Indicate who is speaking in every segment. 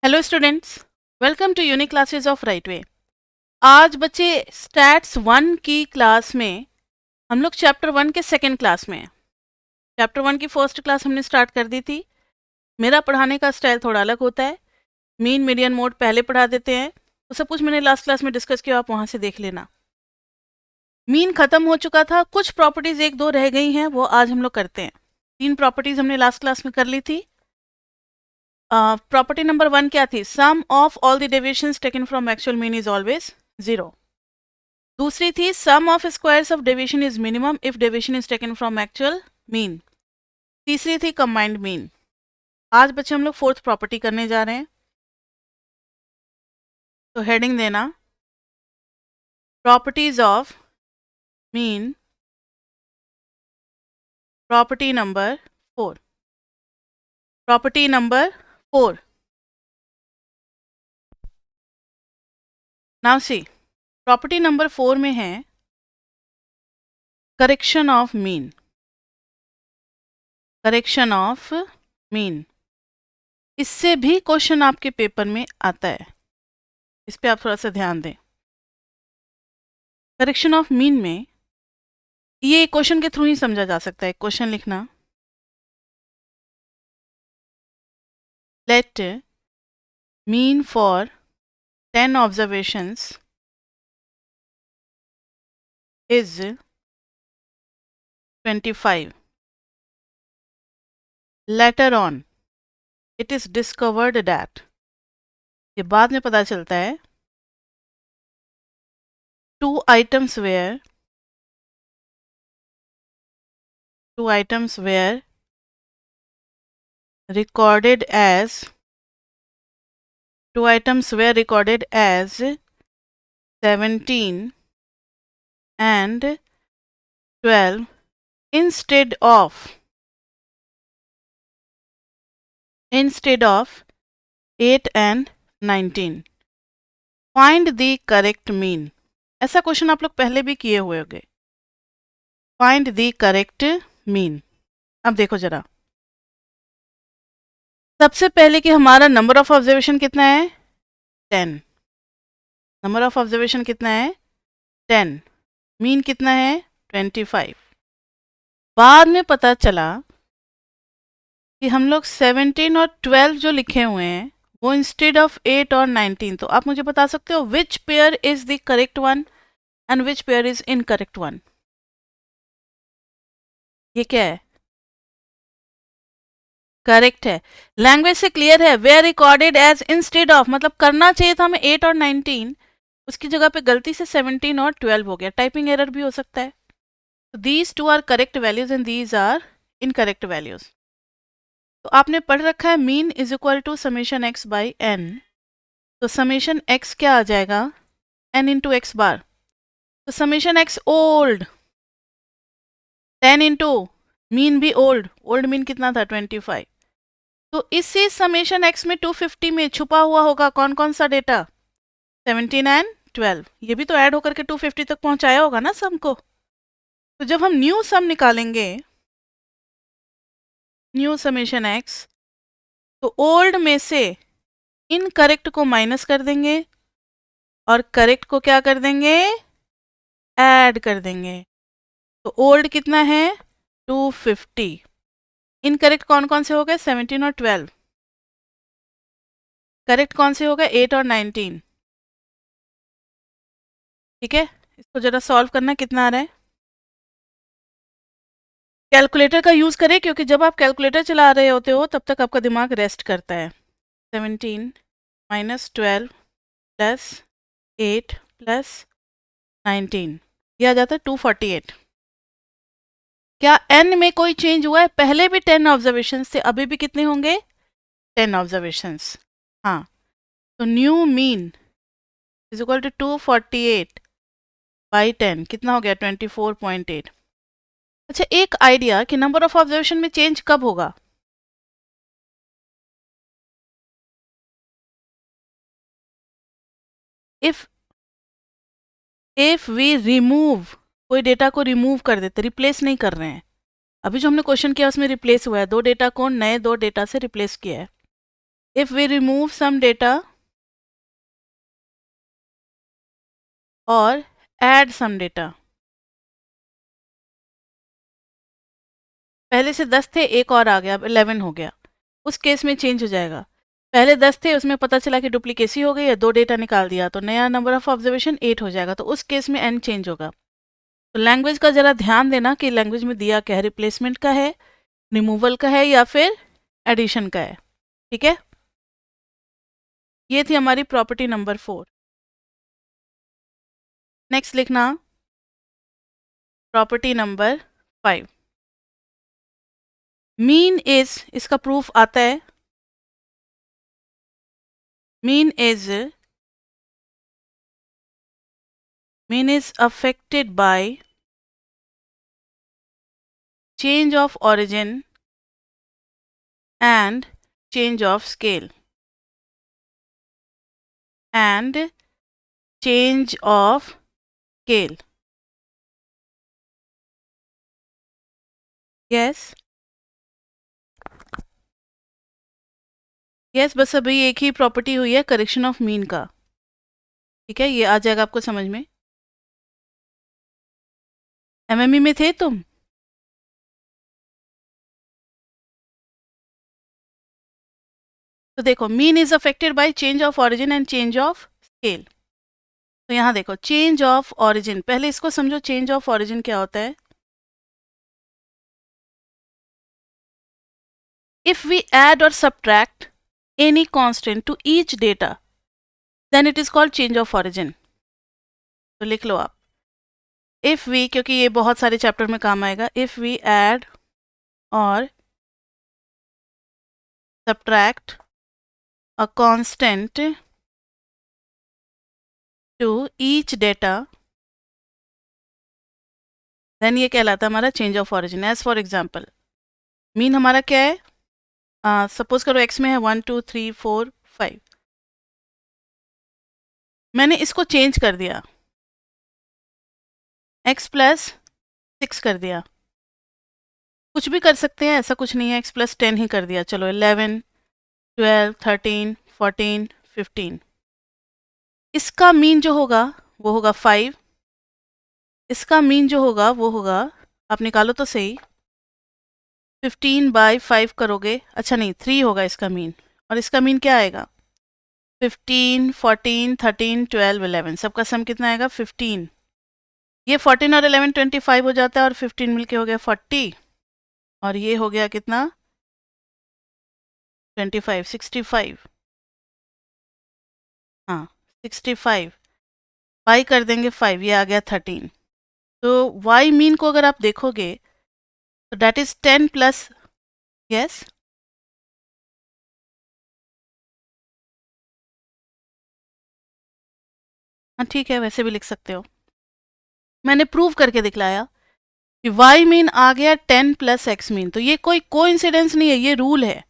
Speaker 1: Hello students, welcome to unique classes of right way. आज बच्चे stats 1 की class में हम लोग चैप्टर 1 के सेकंड क्लास में हैं। चैप्टर 1 की फर्स्ट क्लास हमने स्टार्ट कर दी थी। मेरा पढ़ाने का स्टाइल थोड़ा अलग होता है। मीन मीडियन मोड पहले पढ़ा देते हैं, तो सब कुछ मैंने लास्ट क्लास में डिस्कस किया, आप वहाँ से देख लेना। मीन खत्म हो चुका था, कुछ प्रॉपर्टीज एक दो रह गई हैं, वो आज हम लोग करते हैं। 3 प्रॉपर्टीज हमने लास्ट क्लास में कर ली थी। प्रॉपर्टी नंबर 1 क्या थी? Sum of all the deviations taken from actual mean is always 0। दूसरी थी sum of squares of deviation is minimum if deviation is taken from actual mean. तीसरी थी कंबाइंड मीन। आज बच्चे हम लोग फोर्थ प्रॉपर्टी करने जा रहे हैं, तो हेडिंग देना properties of mean, property number 4। Property number 4। Now see, property number 4 में है correction of mean. Correction of mean, इससे भी क्वेश्चन आपके पेपर में आता है, इस पे आप थोड़ा सा ध्यान दें। करेक्शन ऑफ मीन में ये क्वेश्चन के थ्रू ही समझा जा सकता है। क्वेश्चन लिखना, let mean for 10 observations is 25। Later on it is discovered that, ये बाद में पता चलता है, 2 items were recorded as 17 and 12 instead of 8 and 19. Find the correct mean. ऐसा क्वेश्चन आप लोग पहले भी किए हुए होंगे। Find the correct mean. अब देखो जरा, सबसे पहले कि हमारा नंबर ऑफ ऑब्जर्वेशन कितना है? 10। नंबर ऑफ ऑब्जर्वेशन कितना है? 10। मीन कितना है? 25। बाद में पता चला कि हम लोग 17 और 12 जो लिखे हुए हैं वो इंस्टेड ऑफ 8 और 19, तो आप मुझे बता सकते हो which pair is the correct one and which pair is incorrect one? ये क्या है? करेक्ट है, लैंग्वेज से क्लियर है। Were recorded as instead of, मतलब करना चाहिए था हमें 8 और 19, उसकी जगह पे गलती से 17 और 12 हो गया। टाइपिंग एरर भी हो सकता है। These two are correct values and these are incorrect values. तो आपने पढ़ रखा है mean is equal to summation x by n, तो समेशन एक्स क्या आ जाएगा? N into x bar. तो summation x old 10 into mean भी ओल्ड, ओल्ड मीन कितना था? 25। तो इसी समेशन एक्स में 250 में छुपा हुआ होगा कौन कौन सा डेटा? 17 एंड 12। ये भी तो ऐड होकर के 250 तक पहुंचाया होगा ना सम को। तो जब हम न्यू सम निकालेंगे, न्यू समेशन एक्स, तो ओल्ड में से इनकरेक्ट को माइनस कर देंगे और करेक्ट को क्या कर देंगे? ऐड कर देंगे। तो ओल्ड कितना है? 250। इनकरेक्ट कौन कौन से हो गए? 17 और 12। करेक्ट कौन से हो गए? 8 और 19। ठीक है, इसको जरा सॉल्व करना, कितना आ रहा है? कैलकुलेटर का यूज़ करें, क्योंकि जब आप कैलकुलेटर चला रहे होते हो तब तक आपका दिमाग रेस्ट करता है। 17 माइनस 12 प्लस 8 प्लस 19, यह आ जाता है 248। क्या n में कोई चेंज हुआ है? पहले भी 10 ऑब्जर्वेशन थे, अभी भी कितने होंगे? 10 ऑब्जर्वेशंस। हाँ, तो new mean is equal to 248 by 10, कितना हो गया? 24.8। अच्छा, एक आइडिया कि नंबर ऑफ ऑब्जर्वेशन में चेंज कब होगा? इफ वी रिमूव, कोई डेटा को रिमूव कर देते, रिप्लेस नहीं कर रहे हैं। अभी जो हमने क्वेश्चन किया उसमें रिप्लेस हुआ है, 2 डेटा को नए 2 डेटा से रिप्लेस किया है। if we remove some data or add some data. पहले से 10 थे, एक और आ गया, अब 11 हो गया, उस केस में चेंज हो जाएगा। पहले 10 थे, उसमें पता चला कि डुप्लीकेसी हो गई है, 2 डेटा निकाल दिया, तो नया नंबर ऑफ ऑब्जर्वेशन 8 हो जाएगा, तो उस केस में n चेंज होगा। तो लैंग्वेज का ज़रा ध्यान देना कि लैंग्वेज में दिया क्या है, रिप्लेसमेंट का है, रिमूवल का है या फिर एडिशन का है। ठीक है, ये थी हमारी प्रॉपर्टी नंबर 4। नेक्स्ट लिखना प्रॉपर्टी नंबर 5। मीन इज, इसका प्रूफ आता है, mean is affected by change of origin and change of scale and change of scale. Yes, yes, बस अभी एक ही प्रॉपर्टी हुई है करेक्शन ऑफ मीन का। ठीक है, ये आ जाएगा आपको समझ में। एमएमई में थे तुम? तो देखो, mean is affected by change of origin and change of scale. तो यहाँ देखो, चेंज ऑफ ऑरिजिन, पहले इसको समझो, चेंज ऑफ ऑरिजिन क्या होता है। If we add or subtract any constant to each data, then it is called change of origin. तो लिख लो आप, if we, क्योंकि ये बहुत सारे चैप्टर में काम आएगा, if we add or subtract a constant to each data, then ये कहलाता है हमारा change of origin. As for example, mean हमारा क्या है, सपोज करो x में है 1 2 3 4 5, मैंने इसको चेंज कर दिया, x प्लस 6 कर दिया, कुछ भी कर सकते हैं, ऐसा कुछ नहीं है, x प्लस 10 ही कर दिया, चलो 11 12 13 14 15, इसका मीन जो होगा वो होगा 5, इसका मीन जो होगा वो होगा, आप निकालो तो सही, 15/5 करोगे, अच्छा नहीं 3 होगा इसका मीन, और इसका मीन क्या आएगा, 15 14 13 12 11, सबका सम कितना आएगा 15, ये 14 और 11 25 हो जाता है, और 15 मिलके हो गया 40, और ये हो गया कितना 25 65, हाँ 65, वाई कर देंगे 5, ये आ गया 13। तो वाई मीन को अगर आप देखोगे तो दैट इज 10 प्लस, यस, हाँ ठीक है, वैसे भी लिख सकते हो, मैंने प्रूव करके दिखलाया कि वाई मीन आ गया 10 प्लस एक्स मीन, तो ये कोई कोइंसिडेंस नहीं है, ये रूल है।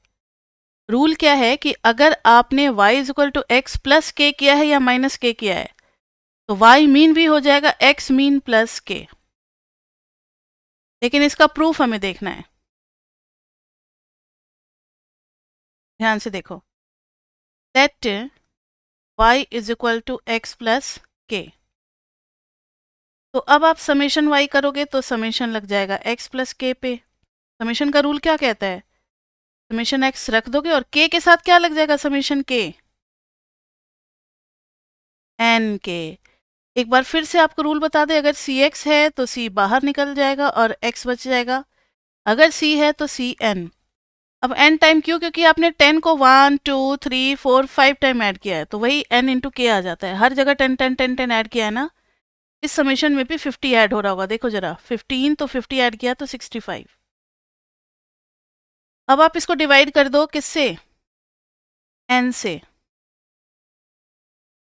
Speaker 1: रूल क्या है कि अगर आपने y is equal to x plus k किया है या माइनस के किया है, तो y मीन भी हो जाएगा x मीन प्लस के, लेकिन इसका प्रूफ हमें देखना है, ध्यान से देखो, let y is equal to x plus k, तो अब आप समेशन y करोगे तो समेशन लग जाएगा x प्लस के पे। समेशन का रूल क्या कहता है, समेशन x रख दोगे और k के साथ क्या लग जाएगा, समेशन k n के। एक बार फिर से आपको रूल बता दें, अगर सी एक्स है तो सी बाहर निकल जाएगा और एक्स बच जाएगा, अगर सी है तो सी एन। अब एन टाइम क्यों, क्योंकि आपने 10 को 1 2 3 4 5 टाइम ऐड किया है, तो वही एन इंटू के आ जाता है, हर जगह 10 10 10 10 ऐड किया है ना, इस समेशन में भी 50 ऐड हो रहा होगा, देखो जरा 15 तो 50 ऐड किया तो 65। अब आप इसको डिवाइड कर दो किससे, एन से,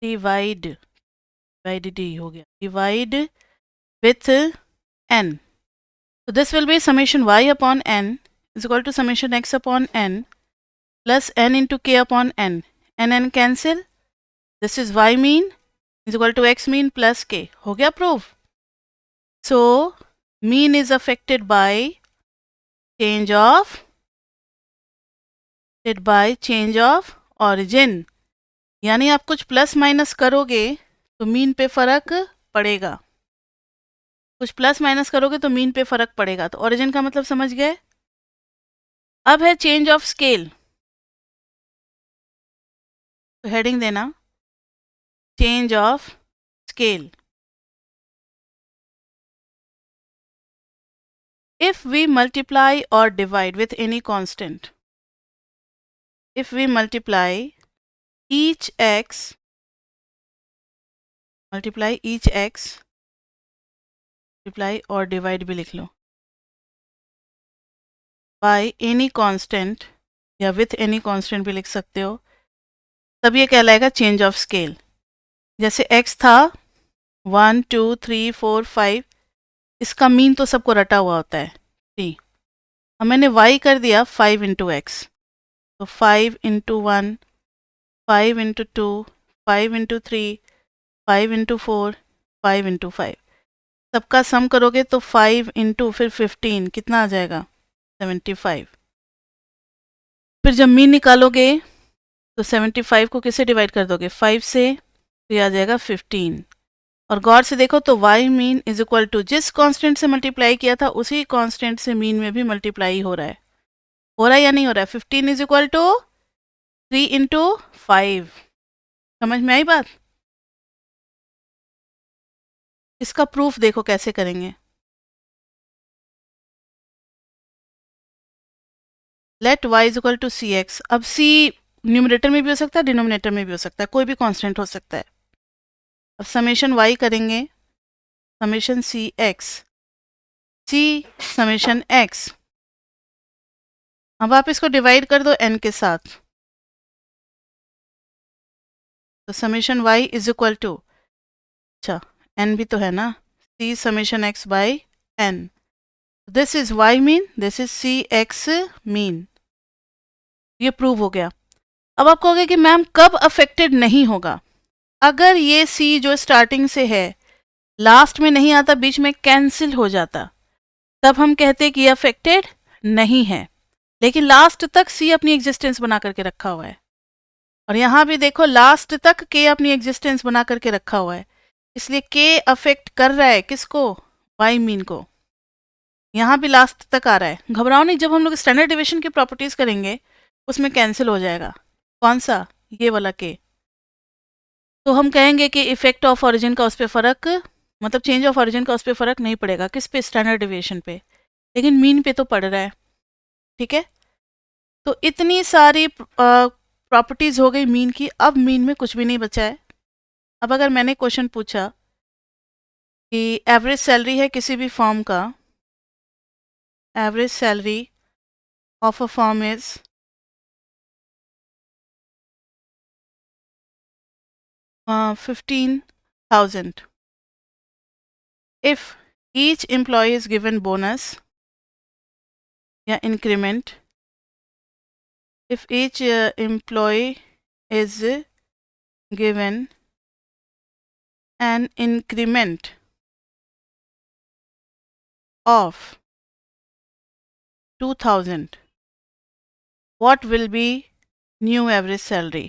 Speaker 1: डिवाइड, डिवाइड डी हो गया, divide with an, so this will be summation y upon n is equal to summation x upon n plus n into k upon n, and n cancel, this is y mean is equal to x mean plus k, हो गया proof। So mean is affected by change of origin, यानी आप कुछ plus minus करोगे तो mean पे फर्क पड़ेगा, कुछ प्लस माइनस करोगे तो मीन पे फर्क पड़ेगा। तो ओरिजिन का मतलब समझ गए। अब है चेंज ऑफ स्केल, तो हेडिंग देना change of scale. If we multiply or divide with any constant, if we multiply each x, multiply और divide भी लिख लो, by any constant या with any constant भी लिख सकते हो, तब ये कहलाएगा चेंज ऑफ स्केल। जैसे x था 1 2 3 4 5, इसका मीन तो सबको रटा हुआ होता है 3। अब मैंने y कर दिया 5 इंटू एक्स, तो 5 into 1, 5 into 2, 5 into 3, 5 into 4, 5 into 5, सबका सम करोगे तो 5 इंटू फिर 15 कितना आ जाएगा 75। फिर जब मीन निकालोगे तो 75 को किससे डिवाइड कर दोगे 5 से, तो ये आ जाएगा 15। और गौर से देखो तो y mean is equal to जिस कांस्टेंट से मल्टीप्लाई किया था उसी कांस्टेंट से मीन में भी मल्टीप्लाई हो रहा है या नहीं हो रहा है। 15 इज इक्वल टू 3 इंटू 5। समझ में आई बात। इसका प्रूफ देखो कैसे करेंगे। Let y is equal to c x. अब c न्यूमरेटर में भी हो सकता है, डिनोमिनेटर में भी हो सकता है, कोई भी कांस्टेंट हो सकता है। अब समेशन y करेंगे, समेशन सी एक्स, सी समेशन x। अब आप इसको डिवाइड कर दो n के साथ, तो summation y is equal to, अच्छा n भी तो है ना, c summation x by n। This is y mean, this is c x mean. ये प्रूव हो गया। अब आप कहोगे कि मैम कब अफेक्टेड नहीं होगा। अगर ये c जो स्टार्टिंग से है लास्ट में नहीं आता, बीच में कैंसिल हो जाता, तब हम कहते कि ये अफेक्टेड नहीं है। लेकिन लास्ट तक c अपनी एग्जिस्टेंस बना करके रखा हुआ है, और यहाँ भी देखो लास्ट तक k अपनी एग्जिस्टेंस बना करके रखा हुआ है, इसलिए k अफेक्ट कर रहा है किसको, y मीन को। यहाँ भी लास्ट तक आ रहा है। घबराओ नहीं, जब हम लोग स्टैंडर्ड डिविजन की प्रॉपर्टीज करेंगे उसमें कैंसिल हो जाएगा। कौन सा, ये वाला k। तो हम कहेंगे कि इफेक्ट ऑफ ओरिजिन का उस पर फर्क, मतलब चेंज ऑफ ओरिजिन का उस पर फर्क नहीं पड़ेगा। किस पे, स्टैंडर्ड डिविएशन पे, लेकिन मीन पे तो पड़ रहा है। ठीक है, तो इतनी सारी प्रॉपर्टीज हो गई मीन की। अब मीन में कुछ भी नहीं बचा है। अब अगर मैंने क्वेश्चन पूछा कि एवरेज सैलरी है किसी भी फॉर्म का, average salary of a form is 15,000 if each employee is given bonus या increment, if each employee is given an increment of 2,000, what will be new average salary?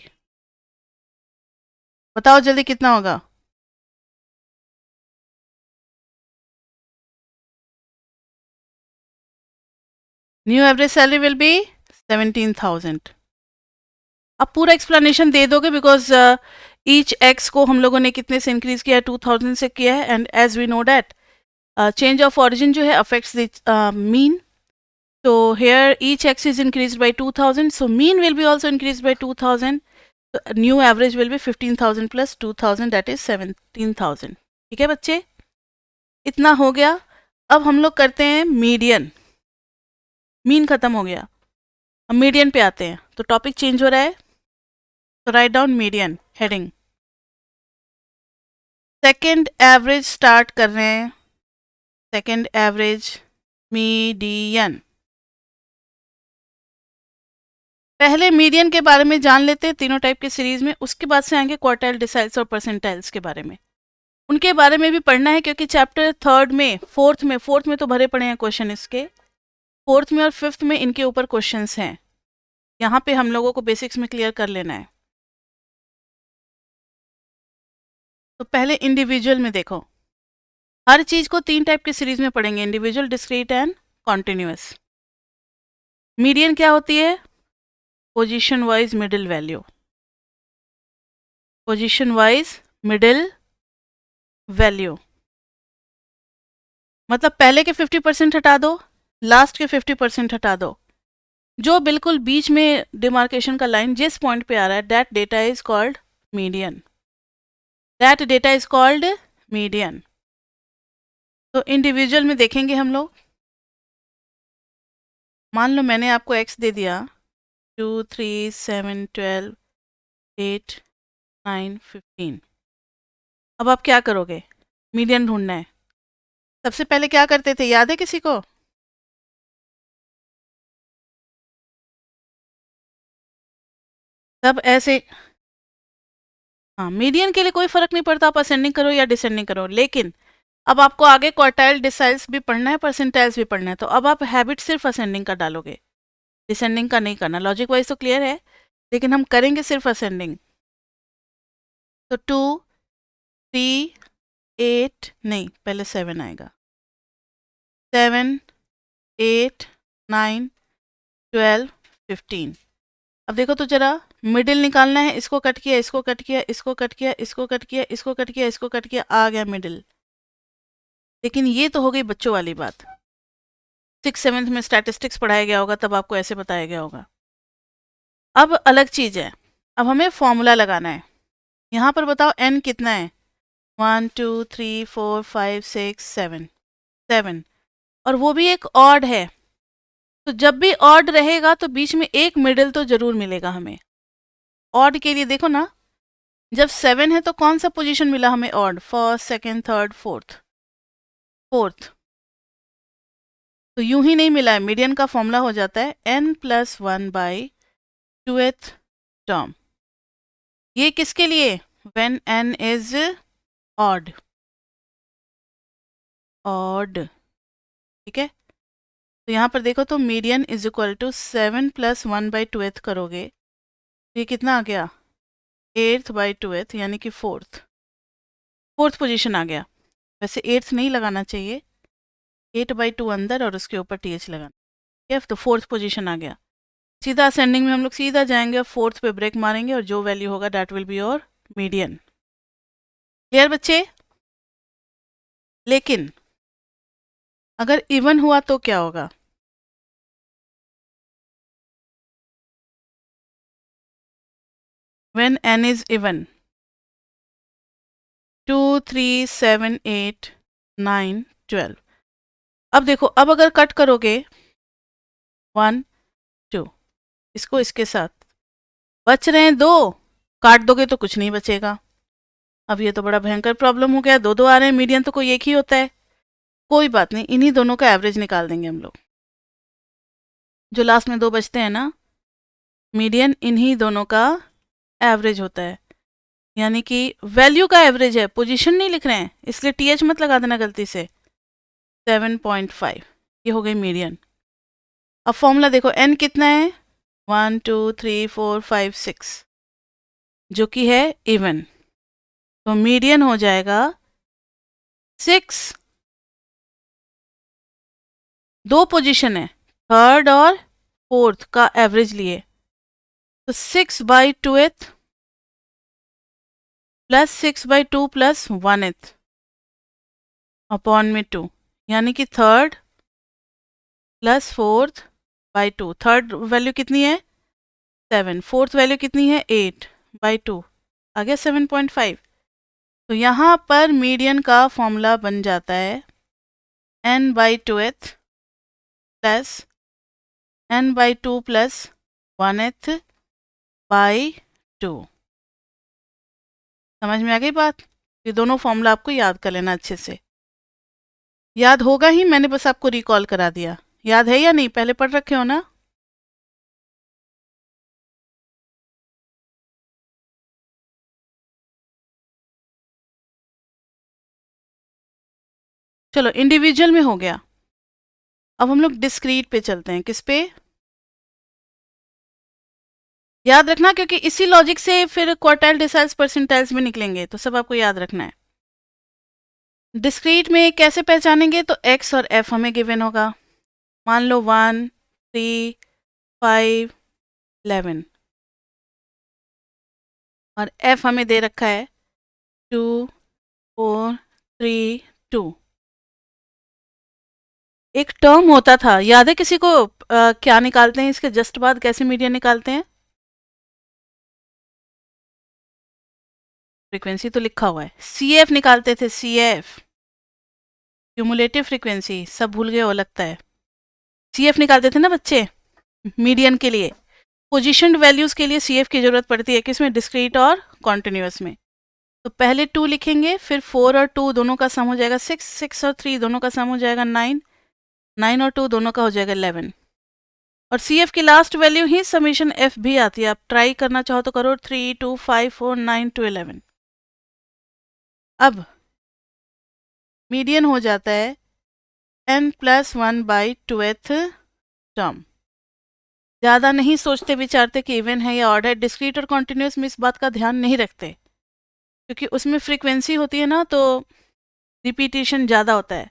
Speaker 1: बताओ जल्दी कितना होगा। New average salary will be 17,000। अब पूरा explanation दे दोगे because each x को हम लोगों ने कितने से इंक्रीज किया है, 2000 से किया है। And as we know that change of origin जो है affects the mean, so here each x is increased by 2000, so mean will be also increased by 2000, so new average will be 15,000 plus 2000, that is 17,000। ठीक है बच्चे, इतना हो गया। अब हम लोग करते हैं मीडियन। मीन खत्म हो गया, अब मीडियन पे आते हैं। तो टॉपिक चेंज हो रहा है, तो write down median heading. Second average start कर रहे हैं, सेकेंड एवरेज मीडियन। पहले मीडियन के बारे में जान लेते हैं तीनों टाइप के सीरीज में, उसके बाद से आएंगे क्वार्टाइल, डिसाइल्स और परसेंटाइल्स के बारे में। उनके बारे में भी पढ़ना है क्योंकि चैप्टर थर्ड में, फोर्थ में तो भरे पड़े हैं क्वेश्चन इसके, फोर्थ में और फिफ्थ में इनके ऊपर क्वेश्चंस हैं। यहाँ पे हम लोगों को बेसिक्स में क्लियर कर लेना है। तो पहले इंडिविजुअल में देखो, हर चीज को 3 टाइप के सीरीज में पढ़ेंगे, individual, discrete and continuous. Median क्या होती है? Position wise middle value, position wise middle value, मतलब पहले के 50% हटा दो, लास्ट के 50% हटा दो, जो बिल्कुल बीच में डिमार्केशन का लाइन जिस पॉइंट पे आ रहा है, that data is called median, that data is called median. तो इंडिविजुअल में देखेंगे हम लोग, मान लो मैंने आपको x दे दिया 2 3 7 12 8 9 15। अब आप क्या करोगे? मीडियन ढूंढना है। सबसे पहले क्या करते थे, याद है किसी को? सब ऐसे, हाँ, मीडियन के लिए कोई फर्क नहीं पड़ता आप असेंडिंग करो या डिसेंडिंग करो, लेकिन अब आपको आगे क्वार्टाइल डिसाइल्स भी पढ़ना है, परसेंटाइल्स भी पढ़ना है, तो अब आप हैबिट सिर्फ असेंडिंग का डालोगे, डिसेंडिंग का नहीं करना। लॉजिक वाइज तो क्लियर है, लेकिन हम करेंगे सिर्फ असेंडिंग। तो 2 3 8 नहीं, पहले 7 आएगा, 7 8 9 12 15। अब देखो तो जरा, मिडिल निकालना है, इसको कट किया, इसको कट किया, इसको कट किया, इसको कट किया, इसको कट किया, इसको कट किया, आ गया मिडिल। लेकिन ये तो हो गई बच्चों वाली बात, 6th 7th में स्टैटिस्टिक्स पढ़ाया गया होगा, तब आपको ऐसे बताया गया होगा। अब अलग चीज है, अब हमें फॉर्मूला लगाना है। यहाँ पर बताओ n कितना है, 1 2 3 4 5 6 7, 7, और वो भी एक ऑड है। तो जब भी ऑड रहेगा तो बीच में एक मिडिल तो जरूर मिलेगा हमें। ऑड के लिए देखो ना, जब 7 है तो कौन सा पोजीशन मिला हमें odd, first second third fourth, fourth. तो यूं ही नहीं मिला है, मीडियन का फॉर्मूला हो जाता है n+1/2th टर्म। ये किसके लिए? When n is odd, odd, ठीक है। तो यहाँ पर देखो तो median is equal to 7+1/2th करोगे, ये कितना आ गया, 8/2th, यानी कि फोर्थ, फोर्थ पोजीशन आ गया। वैसे 8th नहीं लगाना चाहिए, 8/2 अंदर और उसके ऊपर th लगाना, ठीक है। तो फोर्थ पोजीशन आ गया। सीधा असेंडिंग में हम लोग सीधा जाएंगे और फोर्थ पे ब्रेक मारेंगे, और जो वैल्यू होगा that will be your median. Clear बच्चे? लेकिन अगर इवन हुआ तो क्या होगा? When n is even, 2 3 7 8 9 12। अब देखो, अब अगर कट करोगे 1 2, इसको इसके साथ, बच रहे हैं 2, काट दोगे तो कुछ नहीं बचेगा। अब ये तो बड़ा भयंकर प्रॉब्लम हो गया, 2 2 आ रहे हैं, मीडियन तो कोई एक ही होता है। कोई बात नहीं, इन्हीं दोनों का एवरेज निकाल देंगे हम लोग, जो लास्ट में 2 बचते हैं ना, मीडियन इन्हीं दोनों का एवरेज होता है, यानी कि वैल्यू का एवरेज है, पोजीशन नहीं लिख रहे हैं, इसलिए टीएच मत लगा देना गलती से। 7.5, ये हो गई मीडियन। अब फॉर्मूला देखो, एन कितना है, 1 2 3 4 5 6, जो कि है इवन, तो मीडियन हो जाएगा 6। 2 पोजीशन है, थर्ड और फोर्थ का एवरेज लिए, तो 6/2th plus 6/2 plus 1th upon में 2, यानी कि third plus fourth by 2। Third value कितनी है, 7, फोर्थ वैल्यू कितनी है, 8/2, आ गया 7.5। तो यहाँ पर मीडियन का फॉर्मूला बन जाता है n/2th plus n/2 plus 1th/2। समझ में आ गई बात? ये दोनों फॉर्मूला आपको याद कर लेना अच्छे से, याद होगा ही, मैंने बस आपको रिकॉल करा दिया। याद है या नहीं, पहले पढ़ रखे हो ना? चलो इंडिविजुअल में हो गया, अब हम लोग डिस्क्रीट पे चलते हैं। किस पे? याद रखना, क्योंकि इसी लॉजिक से फिर क्वार्टाइल, डिसाइल्स, परसेंटाइल्स भी निकलेंगे, तो सब आपको याद रखना है। डिस्क्रीट में कैसे पहचानेंगे, तो एक्स और एफ हमें गिवन होगा। मान लो 1, 3, 5, 11 और एफ हमें दे रखा है 2, 4, 3, 2। एक टर्म होता था, याद है किसी को? क्या निकालते हैं इसके जस्ट बाद, कैसे मीडियन निकालते हैं? फ्रीक्वेंसी तो लिखा हुआ है, सी एफ निकालते थे, सी एफ, क्यूमुलेटिव फ्रीक्वेंसी। सब भूल गए हो लगता है। सी एफ निकालते थे ना बच्चे, मीडियन के लिए। पोजिशनड वैल्यूज के लिए सी एफ की जरूरत पड़ती है, किसमें? डिस्क्रीट और कॉन्टिन्यूस में। तो पहले 2 लिखेंगे, फिर 4 और 2 दोनों का सम हो जाएगा 6, 6 और 3 दोनों का सम हो जाएगा 9, 9 और 2 दोनों का हो जाएगा 11। और सी एफ की लास्ट वैल्यू ही समीशन एफ भी आती है। आप ट्राई करना चाहो तो करो, 3, 2, 5, 4, 9 to 11। अब मीडियन हो जाता है n+1/2th टर्म। ज़्यादा नहीं सोचते विचारते कि इवन है या ऑड है। डिस्क्रीट और कॉन्टिन्यूस में इस बात का ध्यान नहीं रखते, क्योंकि उसमें फ्रीक्वेंसी होती है ना, तो रिपीटेशन ज़्यादा होता है।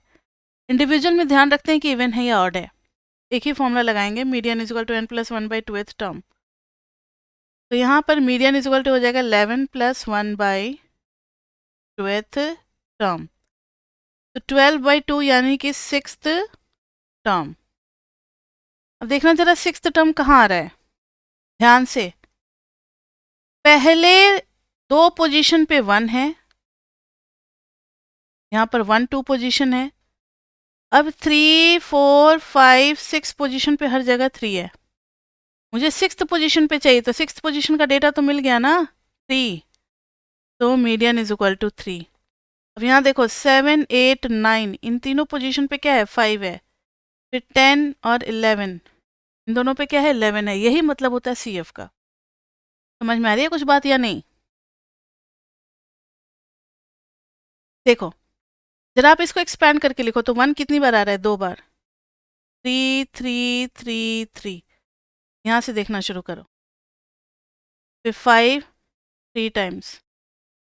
Speaker 1: इंडिविजुअल में ध्यान रखते हैं कि इवन है या ऑड है। एक ही फॉर्मूला लगाएंगे, median is equal to n+1/2th term. तो यहाँ पर मीडियन इज इक्वल टू हो जाएगा 11+1/2th टर्म। तो 12/2 यानी कि 6th टर्म। अब देखना जरा 6th टर्म कहाँ आ रहा है, ध्यान से। पहले 2 पोजीशन पे 1 है, यहाँ पर 1, 2 पोजीशन है। अब 3, 4, 5, 6 पोजीशन पे हर जगह 3 है। मुझे 6th पोजीशन पे चाहिए, तो 6th पोजीशन का डेटा तो मिल गया ना, 3। तो मीडियन इज इक्वल टू 3। अब यहाँ देखो 7, 8, 9 इन तीनों पोजीशन पे क्या है? 5 है। फिर 10 और 11 इन दोनों पे क्या है? 11 है। यही मतलब होता है सी एफ का। समझ में आ रही है कुछ बात या नहीं? देखो जरा आप इसको एक्सपैंड करके लिखो, तो 1 कितनी बार आ रहा है? 2 बार। 3, 3, 3, 3। यहाँ से देखना शुरू करो। फिर 5 3 टाइम्स,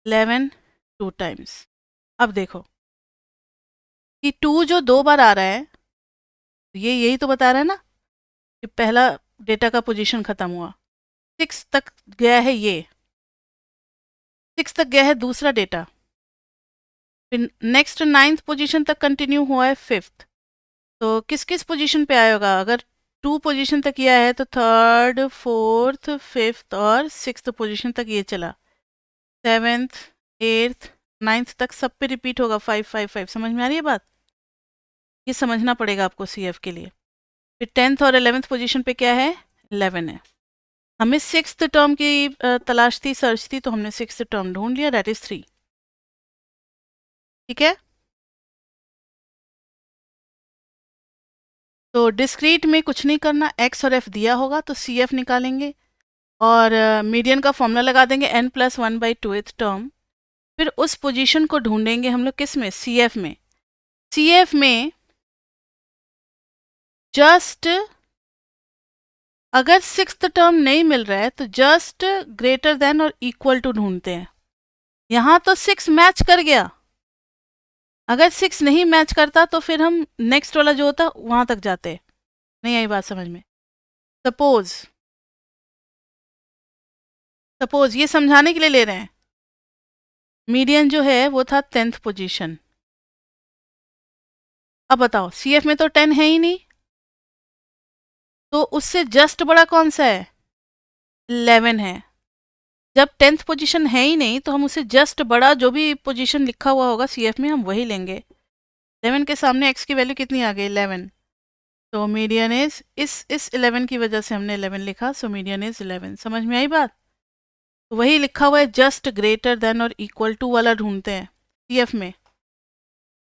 Speaker 1: 11 2 टाइम्स। अब देखो कि 2 जो 2 बार आ रहा है, ये यही तो बता रहा है ना कि पहला डेटा का पोजीशन खत्म हुआ। 6 तक गया है, ये 6 तक गया है दूसरा डेटा। फिर नेक्स्ट 9th पोजीशन तक कंटिन्यू हुआ है 5th। तो किस किस पोजीशन पे आया होगा? अगर 2 पोजीशन तक ये आया है, तो 3rd, 4th, 5th और 6th पोजीशन तक ये चला। 7th, 8th, 9th तक सब पे रिपीट होगा 5, 5, 5। समझ में आ रही है बात? ये समझना पड़ेगा आपको सी एफ के लिए। फिर 10th और 11th पोजीशन पे क्या है? 11 है। हमें 6th टर्म की तलाश थी, सर्च थी, तो हमने 6th टर्म ढूंढ लिया, दैट इज 3। ठीक है। तो डिस्क्रीट में कुछ नहीं करना, एक्स और एफ दिया होगा तो सी एफ निकालेंगे और मीडियन का फॉर्मूला लगा देंगे n+1/2th टर्म। फिर उस पोजीशन को ढूंढेंगे हम लोग, किस में? सी एफ में। सी एफ में जस्ट अगर 6th टर्म नहीं मिल रहा है, तो जस्ट ग्रेटर देन और इक्वल टू ढूंढते हैं। यहाँ तो 6 मैच कर गया। अगर 6 नहीं मैच करता तो फिर हम नेक्स्ट वाला जो होता वहां तक जाते। नहीं आई बात समझ में? सपोज सपोज ये समझाने के लिए ले रहे हैं। मीडियन जो है वो था 10th पोजीशन। अब बताओ सीएफ में तो 10 है ही नहीं, तो उससे जस्ट बड़ा कौन सा है? 11 है। जब 10th पोजीशन है ही नहीं, तो हम उसे जस्ट बड़ा जो भी पोजीशन लिखा हुआ होगा सीएफ में, हम वही लेंगे। 11 के सामने एक्स की वैल्यू कितनी आ गई? 11। तो मीडियन इज इस 11 की वजह से हमने 11 लिखा, सो मीडियन इज 11। समझ में आई बात? तो वही लिखा हुआ है, जस्ट ग्रेटर देन और इक्वल टू वाला ढूंढते हैं सीएफ में,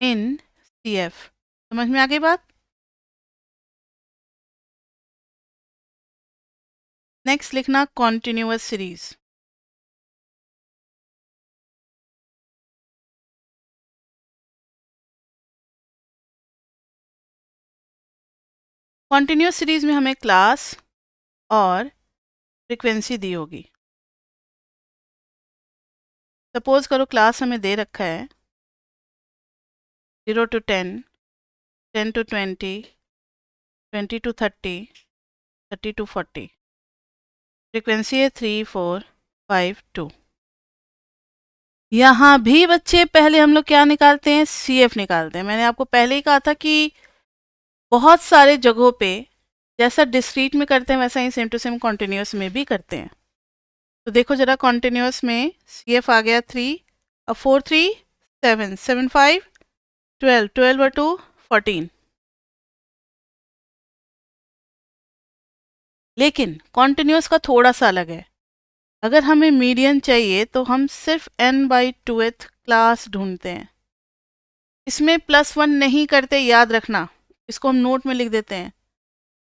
Speaker 1: इन सीएफ। समझ में आ गई बात? नेक्स्ट लिखना कॉन्टिन्यूअस सीरीज। कॉन्टिन्यूअस सीरीज में हमें क्लास और फ्रीक्वेंसी दी होगी। सपोज करो क्लास हमें दे रखा है 0 to 10, 10 to 20, 20 to 30, 30 to 40। Frequency है 3, 4, 5, 2। यहाँ भी बच्चे पहले हम लोग क्या निकालते हैं, CF निकालते हैं। मैंने आपको पहले ही कहा था कि बहुत सारे जगहों पे जैसा डिस्क्रीट में करते हैं वैसा ही सेम टू सेम कॉन्टिन्यूस में भी करते हैं। तो देखो जरा, कॉन्टिन्यूस में CF आ गया 3, अब 4 3 7, 7 5 12, 12 और 2 14। लेकिन कॉन्टिन्यूस का थोड़ा सा अलग है। अगर हमें मीडियन चाहिए तो हम सिर्फ n/2th क्लास ढूंढते हैं। इसमें +1 नहीं करते, याद रखना। इसको हम नोट में लिख देते हैं,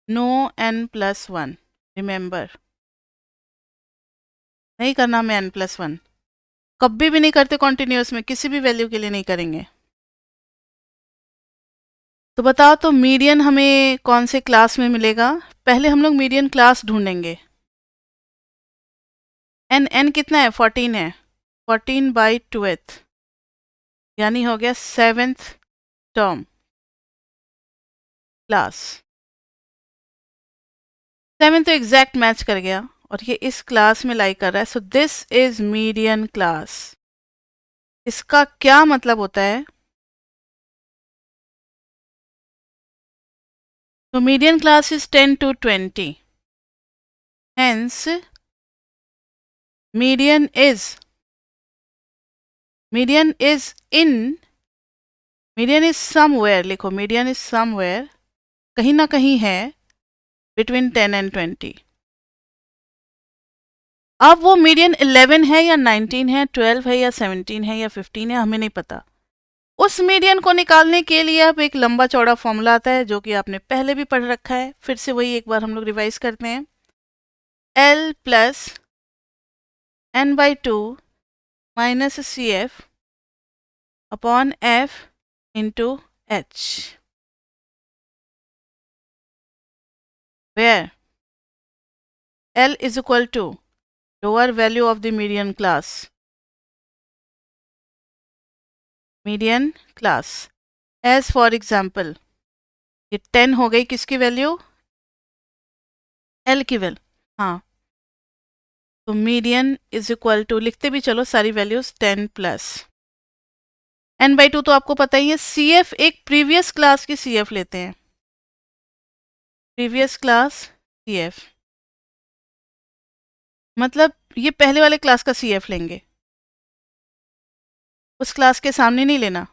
Speaker 1: नो n+1। रिमेंबर, नहीं करना हमें n+1, कभी भी नहीं करते कॉन्टिन्यूस में, किसी भी वैल्यू के लिए नहीं करेंगे। तो बताओ, तो मीडियन हमें कौन से क्लास में मिलेगा? पहले हम लोग मीडियन क्लास ढूंढेंगे। n कितना है? 14 है। 14/2th यानी हो गया 7th टर्म क्लास। 7 तो एग्जैक्ट मैच कर गया और ये इस क्लास में लाई कर रहा है। सो दिस इज मीडियन क्लास। इसका क्या मतलब होता है? तो median class is 10 to 20, hence median is somewhere, लिखो median is somewhere, कहीं ना कहीं है between 10 and 20। अब वो मीडियन 11 है या 19 है, 12 है या 17 है या 15 है, हमें नहीं पता। उस मीडियन को निकालने के लिए अब एक लंबा चौड़ा फॉर्मूला आता है जो कि आपने पहले भी पढ़ रखा है। फिर से वही एक बार हम लोग रिवाइज करते हैं। L plus n/2 minus CF upon F into H, where L is equal to lower value of the median class, as for example ये 10 हो गई, किसकी वैल्यू? L की वैल्यू। हाँ, तो मीडियन इज इक्वल टू, लिखते भी चलो सारी वैल्यूज, 10 प्लस n/2 तो आपको पता ही है। CF एक प्रीवियस क्लास की CF लेते हैं, प्रीवियस क्लास CF, मतलब ये पहले वाले क्लास का CF लेंगे, उस क्लास के सामने नहीं लेना।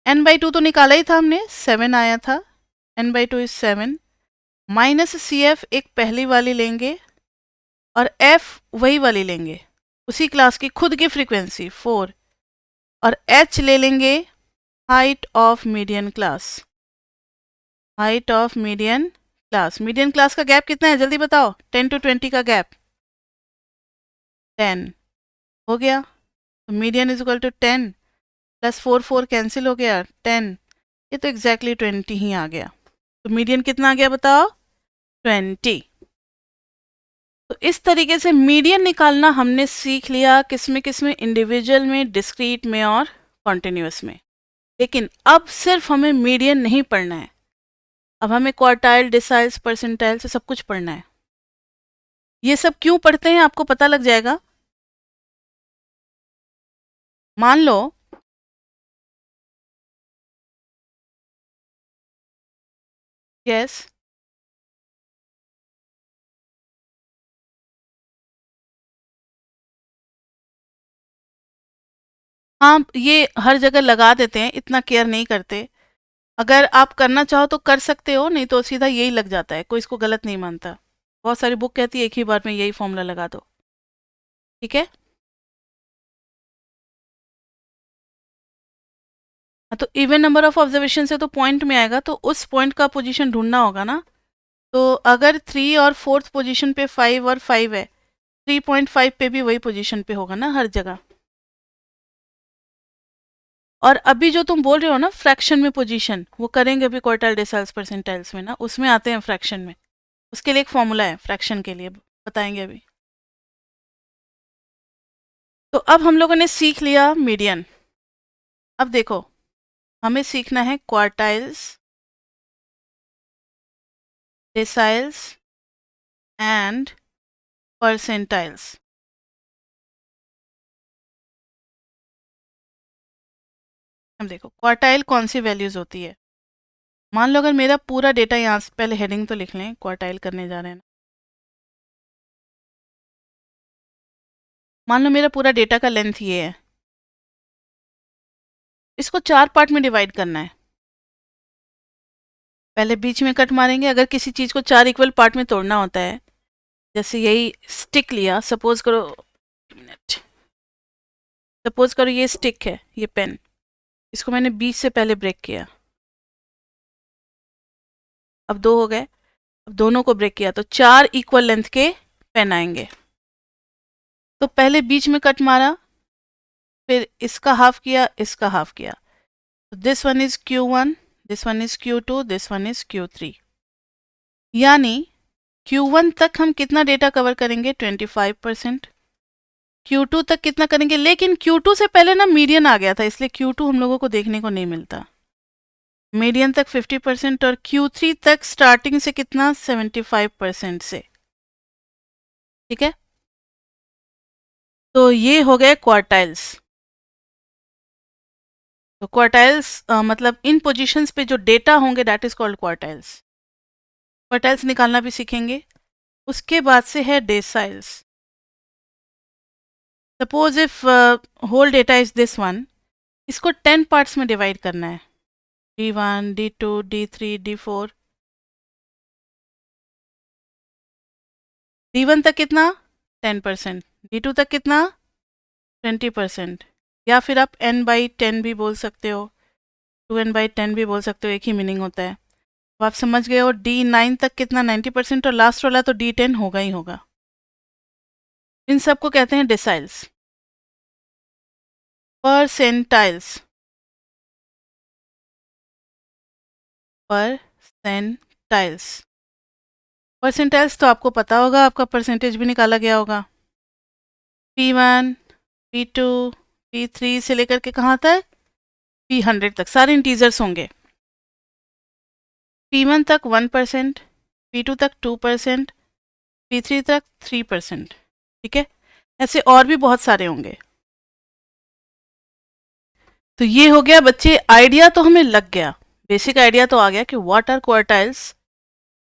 Speaker 1: n/2 तो निकाला ही था हमने, 7 आया था, n/2 इज 7 माइनस CF एक पहली वाली लेंगे और F वही वाली लेंगे, उसी क्लास की खुद की फ्रीक्वेंसी 4, और H ले लेंगे height of median class, height of median class. Median class का गैप कितना है, जल्दी बताओ? 10 to 20 का गैप 10 हो गया। तो median is equal to 10 plus 4 4 cancel हो गया, 10, ये तो एग्जैक्टली 20 ही आ गया। तो मीडियन कितना आ गया बताओ? 20। तो इस तरीके से मीडियन निकालना हमने सीख लिया, किसमें किसमें? इंडिविजुअल में, डिस्क्रीट में और कॉन्टिन्यूस में। लेकिन अब सिर्फ हमें मीडियन नहीं पढ़ना है, अब हमें क्वार्टाइल, डिसाइल्स, परसेंटाइल से सब कुछ पढ़ना है। ये सब क्यों पढ़ते हैं आपको पता लग जाएगा। मान लो यस, हाँ, ये हर जगह लगा देते हैं, इतना केयर नहीं करते। अगर आप करना चाहो तो कर सकते हो, नहीं तो सीधा यही लग जाता है, कोई इसको गलत नहीं मानता। बहुत सारी बुक कहती है एक ही बार में यही फॉर्मूला लगा दो, ठीक है। हाँ, तो इवन नंबर ऑफ ऑब्जर्वेशन से तो पॉइंट में आएगा, तो उस पॉइंट का पोजीशन ढूंढना होगा ना। तो अगर 3 और 4th पोजीशन पे 5 और 5 है, 3.5 पे भी वही पोजीशन पे होगा ना हर जगह। और अभी जो तुम बोल रहे हो ना फ्रैक्शन में पोजीशन, वो करेंगे अभी क्वार्टाइल, डेसिमल्स, परसेंटाइल्स में ना, उसमें आते हैं फ्रैक्शन में। उसके लिए एक फॉर्मूला है फ्रैक्शन के लिए, बताएंगे अभी। तो अब हम लोगों ने सीख लिया मीडियन। अब देखो, हमें सीखना है क्वार्टाइल्स, डेसाइल्स एंड परसेंटाइल्स। हम देखो क्वार्टाइल कौन सी वैल्यूज होती है। मान लो अगर मेरा पूरा डेटा यहाँ से, पहले हेडिंग तो लिख लें, क्वार्टाइल करने जा रहे हैं ना। मान लो मेरा पूरा डेटा का लेंथ ये है, इसको 4 पार्ट में डिवाइड करना है। पहले बीच में कट मारेंगे। अगर किसी चीज़ को 4 इक्वल पार्ट में तोड़ना होता है, जैसे यही स्टिक लिया, सपोज करो, मिनट, सपोज करो ये स्टिक है, ये पेन, इसको मैंने बीच से पहले ब्रेक किया, अब 2 हो गए, अब दोनों को ब्रेक किया तो 4 इक्वल लेंथ के पेन आएंगे। तो पहले बीच में कट मारा, फिर इसका हाफ किया, इसका हाफ किया, तो this one is Q1, this one is Q2, this one is Q3। यानी Q1 तक हम कितना डेटा कवर करेंगे, 25%। Q2 तक कितना करेंगे, लेकिन Q2 से पहले ना मीडियन आ गया था, इसलिए Q2 हम लोगों को देखने को नहीं मिलता। मीडियन तक 50% और Q3 तक स्टार्टिंग से कितना, 75% से। ठीक है, तो ये हो गए क्वार्टाइल्स। तो क्वार्टाइल्स मतलब इन पोजीशंस पे जो डेटा होंगे, that is called quartiles. Quartiles निकालना भी सीखेंगे। उसके बाद से है deciles. Suppose if whole data is this one, इसको 10 पार्ट्स में डिवाइड करना है, D1, D2, D3, D4। D1 तक कितना, 10%। D2 तक कितना, 20%। या फिर आप n/10 भी बोल सकते हो, 2n/10 भी बोल सकते हो, एक ही मीनिंग होता है। तो आप समझ गए हो। D9 तक कितना, 90%। और लास्ट वाला तो D10 होगा ही होगा। इन सब को कहते हैं डेसाइल्स। परसेंटाइल्स, परसेंटाइल्स, परसेंटाइल्स तो आपको पता होगा, आपका परसेंटेज भी निकाला गया होगा। P1, P2, P3 से लेकर के कहाँ तक, P100 तक सारे इंटीजर्स होंगे। P1 तक 1%, P2 तक 2%, P3 तक 3%। ठीक है, ऐसे और भी बहुत सारे होंगे। तो ये हो गया बच्चे, आइडिया तो हमें लग गया, बेसिक आइडिया तो आ गया कि what are quartiles,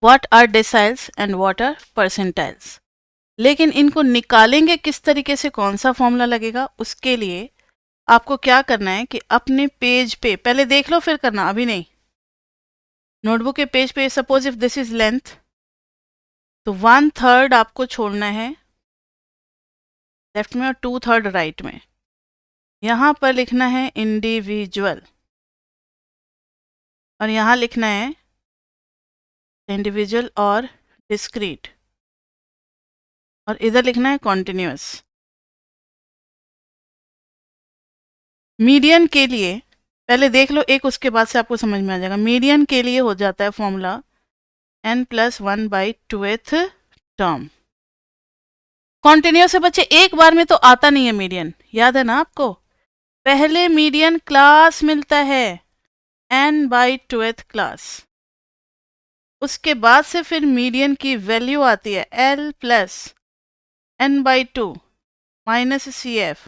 Speaker 1: what are deciles and what are percentiles. लेकिन इनको निकालेंगे किस तरीके से, कौन सा फॉर्मूला लगेगा, उसके लिए आपको क्या करना है कि अपने पेज पे पहले देख लो, फिर करना, अभी नहीं। नोटबुक के पेज पे suppose if this is length, तो 1/3 आपको छोड़ना है लेफ्ट में और 2/3 राइट में। यहाँ पर लिखना है इंडिविजुअल और यहाँ लिखना है इंडिविजुअल और डिस्क्रीट, और इधर लिखना है कॉन्टिन्यूअस। मीडियन के लिए पहले देख लो एक, उसके बाद से आपको समझ में आ जाएगा। मीडियन के लिए हो जाता है फॉर्मूला n+1/2th टर्म। कॉन्टिन्यूअस से बच्चे एक बार में तो आता नहीं है मीडियन, याद है ना आपको। पहले मीडियन क्लास मिलता है n/2th क्लास, उसके बाद से फिर मीडियन की वैल्यू आती है L+n/2 -CF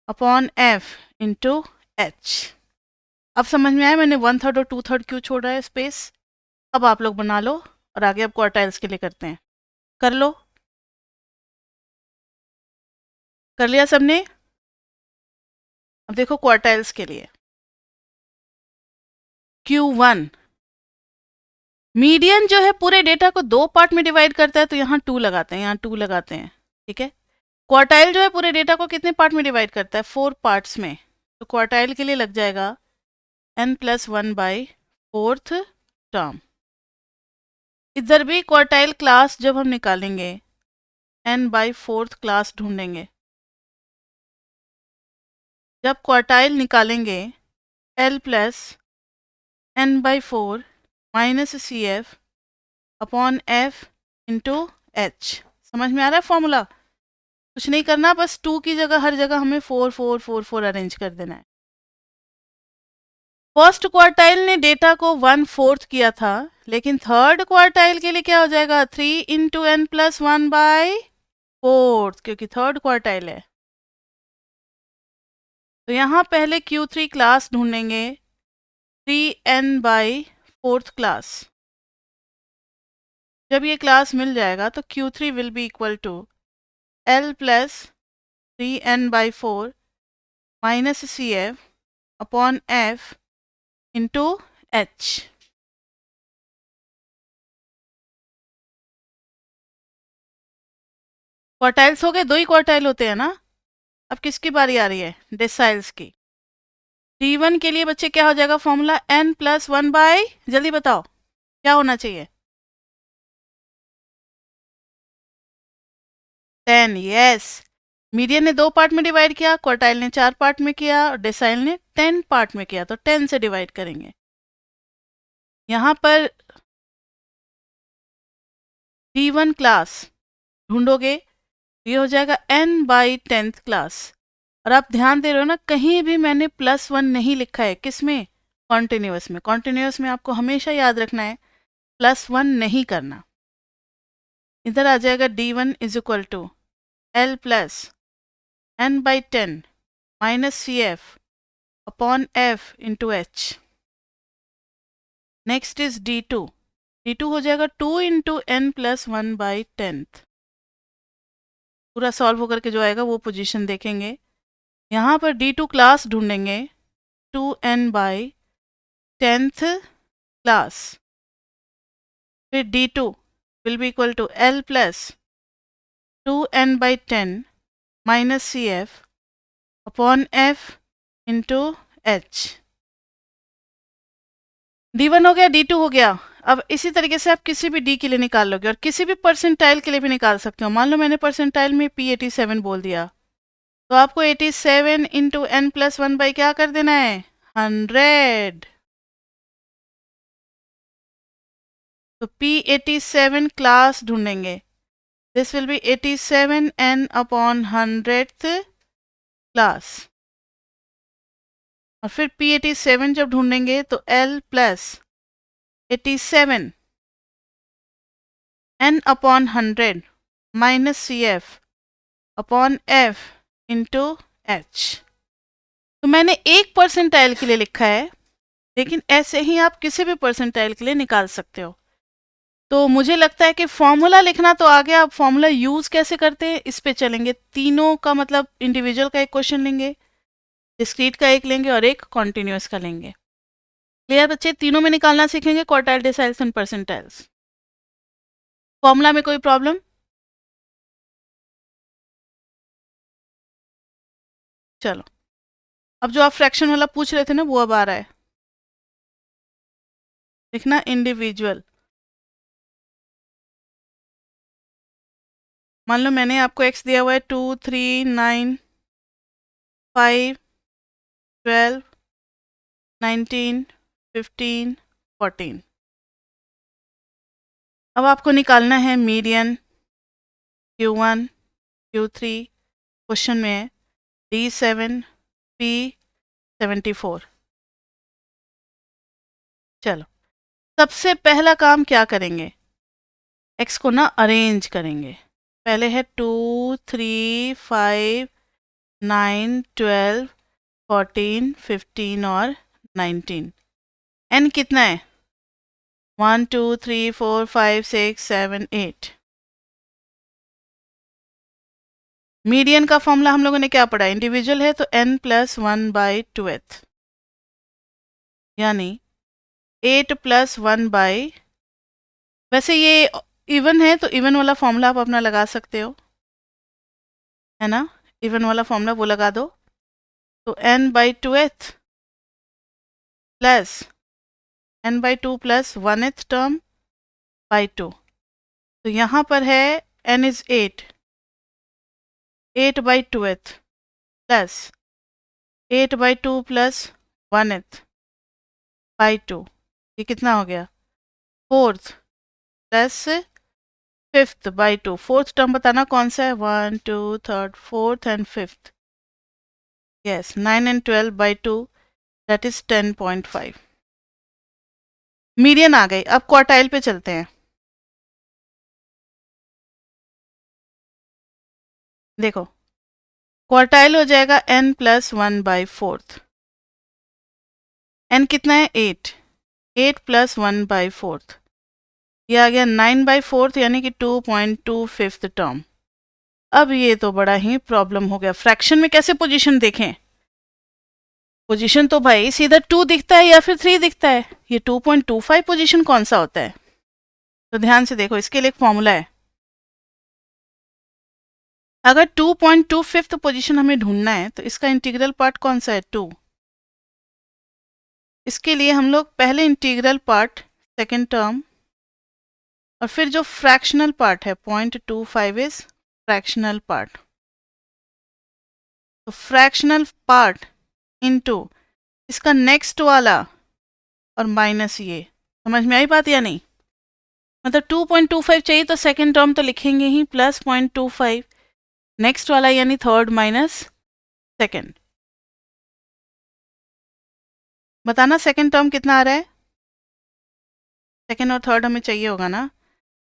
Speaker 1: upon F into H। अब समझ में आया मैंने 1/3 और 2/3 क्यों छोड़ा है स्पेस। अब आप लोग बना लो और आगे अब क्वार्टाइल्स के लिए करते हैं। कर लो, कर लिया सबने। अब देखो क्वार्टाइल्स के लिए Q1, मीडियन जो है पूरे डेटा को 2 पार्ट में डिवाइड करता है, तो यहाँ 2 लगाते हैं, यहाँ 2 लगाते हैं। ठीक है, क्वार्टाइल जो है पूरे डेटा को कितने पार्ट में डिवाइड करता है, 4 पार्ट्स में। तो क्वार्टाइल के लिए लग जाएगा n+1/4th टर्म। इधर भी क्वार्टाइल क्लास जब हम निकालेंगे, n/4th क्लास ढूंढेंगे। जब क्वार्टाइल निकालेंगे L+n/4 -CF upon F into H। समझ में आ रहा है फॉर्मूला? कुछ नहीं करना, बस 2 की जगह हर जगह हमें 4 4 4 4 अरेंज कर देना है। फर्स्ट क्वार्टाइल ने डेटा को 1/4 किया था, लेकिन थर्ड क्वार्टाइल के लिए क्या हो जाएगा? 3 इंटू एन प्लस 1/4, क्योंकि थर्ड क्वार्टाइल है। तो यहाँ पहले Q3 क्लास ढूंढेंगे, 3n/4 क्लास। जब ये क्लास मिल जाएगा तो Q3 will be equal to L plus 3n/4 minus CF upon F into H। Quartiles हो गए, 2 ही क्वार्टाइल होते हैं ना। अब किसकी बारी आ रही है? डेसाइल्स की। D1 के लिए बच्चे क्या हो जाएगा फॉर्मूला? n प्लस 1 बाई, जल्दी बताओ क्या होना चाहिए? 10। यस, मीडियन ने 2 पार्ट में डिवाइड किया, क्वार्टाइल ने 4 पार्ट में किया और डेसाइल ने 10 पार्ट में किया, तो 10 से डिवाइड करेंगे। यहाँ पर D1 क्लास ढूंढोगे, ये हो जाएगा n/10th क्लास। और आप ध्यान दे रहे हो ना, कहीं भी मैंने +1 नहीं लिखा है। किसमें? कॉन्टिन्यूअस में। कॉन्टिन्यूअस में आपको हमेशा याद रखना है +1 नहीं करना। इधर आ जाएगा D1 is equal to L plus n/10 minus CF upon F into H। Next is D2। D2 हो जाएगा 2 इंटू n प्लस 1/10th। पूरा सॉल्व होकर के जो आएगा वो पोजीशन देखेंगे। यहाँ पर D2 क्लास ढूंढेंगे, 2n/10th क्लास। फिर D2 will be equal to L plus 2n/10 minus CF upon F into H। D1 हो गया, D2 हो गया। अब इसी तरीके से आप किसी भी D के लिए निकाल लोगे और किसी भी परसेंटाइल के लिए भी निकाल सकते हो। मान लो मैंने परसेंटाइल में P87 बोल दिया, तो आपको 87 इंटू n प्लस 1 बाई क्या कर देना है? 100। तो P87 क्लास ढूंढेंगे, this will be 87n upon 100th class. और फिर P87 जब ढूंढेंगे तो L plus 87 n upon 100 minus CF upon F into H। तो मैंने एक परसेंटाइल के लिए लिखा है, लेकिन ऐसे ही आप किसी भी परसेंटाइल के लिए निकाल सकते हो। तो मुझे लगता है कि फॉर्मूला लिखना तो आ गया, अब फॉर्मूला यूज कैसे करते हैं इस पे चलेंगे। तीनों का मतलब इंडिविजुअल का एक क्वेश्चन लेंगे, डिस्क्रीट का एक लेंगे और एक कॉन्टिन्यूअस का लेंगे। क्लियर बच्चे? तीनों में निकालना सीखेंगे, quartile, deciles and percentiles. Formula में कोई प्रॉब्लम? चलो, अब जो आप फ्रैक्शन वाला पूछ रहे थे ना, वो अब आ रहा है। लिखना इंडिविजुअल। मान लो मैंने आपको x दिया हुआ है 2 3 9 5 12 19 15 14। अब आपको निकालना है मीडियन Q1 Q3, क्वेश्चन में है D7 P74। चलो, सबसे पहला काम क्या करेंगे? x को ना अरेंज करेंगे। पहले है 2 3 5 9 12 14 15 और 19। n कितना है? 1 2 3 4 5 6 7 8। मीडियन का फॉर्मूला हम लोगों ने क्या पढ़ा? इंडिविजुअल है तो n प्लस 1/2th, यानी 8 प्लस 1/, वैसे ये इवन है तो इवन वाला फॉर्मूला आप अपना लगा सकते हो, है ना। इवन वाला फॉर्मूला वो लगा दो, तो n/2th plus n/2 plus 1th term by 2। तो यहाँ पर है n is 8/2th plus 8/2 plus 1th by 2। ये कितना हो गया? 4th plus fifth by 2, fourth term बताना कौन सा है, 1 2 3 4 and fifth, yes 9 and 12 by 2, that is 10.5। Median आ गई। अब क्वार्टाइल पे चलते हैं। देखो क्वार्टाइल हो जाएगा n plus 1 by fourth. n कितना है, 8, 8 प्लस 1 बाई फोर्थ, ये आ गया 9 बाई फोर्थ यानी कि 2.2 फिफ्थ टर्म। अब ये तो बड़ा ही प्रॉब्लम हो गया, फ्रैक्शन में कैसे पोजीशन देखें। पोजीशन तो भाई सीधा 2 दिखता है या फिर 3 दिखता है, ये 2.25 पोजीशन कौन सा होता है। तो ध्यान से देखो, इसके लिए एक फॉर्मूला है। अगर 2.2 फिफ्थ पोजीशन हमें ढूंढना है तो इसका इंटीग्रल पार्ट कौन सा है, 2। इसके लिए हम लोग पहले इंटीग्रल पार्ट सेकेंड टर्म और फिर जो फ्रैक्शनल पार्ट है 0.25 इज फ्रैक्शनल पार्ट, तो फ्रैक्शनल पार्ट इनटू इसका नेक्स्ट वाला और माइनस ये। समझ में आई बात या नहीं। मतलब 2.25 चाहिए तो सेकेंड टर्म तो लिखेंगे ही प्लस 0.25, नेक्स्ट वाला यानी थर्ड माइनस सेकेंड। बताना सेकेंड टर्म कितना आ रहा है, सेकेंड और थर्ड हमें चाहिए होगा ना।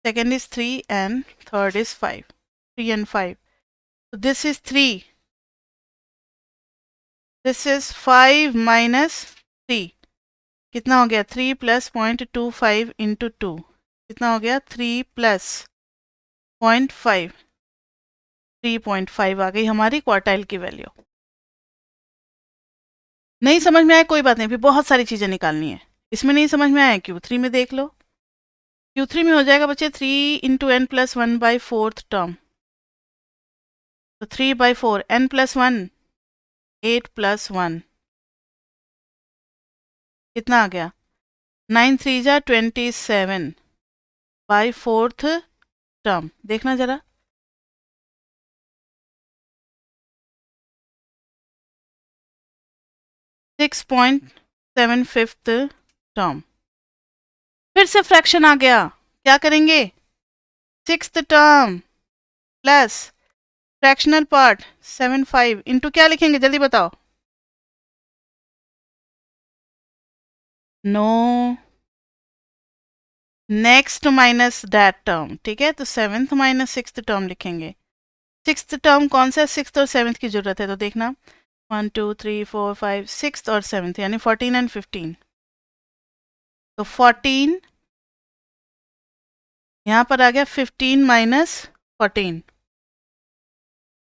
Speaker 1: Second is 3 and third is 5, 3 and 5, so this is 3, this is 5 minus 3, कितना हो गया 3 प्लस 0.25 इंटू 2, कितना हो गया 3 प्लस 0.5, 3.5 आ गई हमारी क्वार्टाइल की वैल्यू। नहीं समझ में आया कोई बात नहीं, फिर बहुत सारी चीज़ें निकालनी है। इसमें नहीं समझ में आया Q3 में देख लो। Q3 में हो जाएगा बच्चे 3 into n plus 1 by fourth term, तो 3 बाई 4, n प्लस 1 8 प्लस 1, कितना आ गया 9 3 जा 27 बाई फोर्थ टर्म। देखना जरा, six point seven fifth term. फिर से फ्रैक्शन आ गया, क्या करेंगे, sixth term plus fractional part 7.5 into क्या लिखेंगे जल्दी बताओ। No, next minus that term, ठीक है, तो सेवेंथ माइनस सिक्स्थ टर्म लिखेंगे। सिक्स्थ टर्म कौन सा है, सिक्स्थ और सेवेंथ की जरूरत है, तो देखना 1 2 3 4 5 सिक्स्थ और सेवेंथ यानी 14 एंड 15, तो 14 यहाँ पर आ गया 15 minus 14,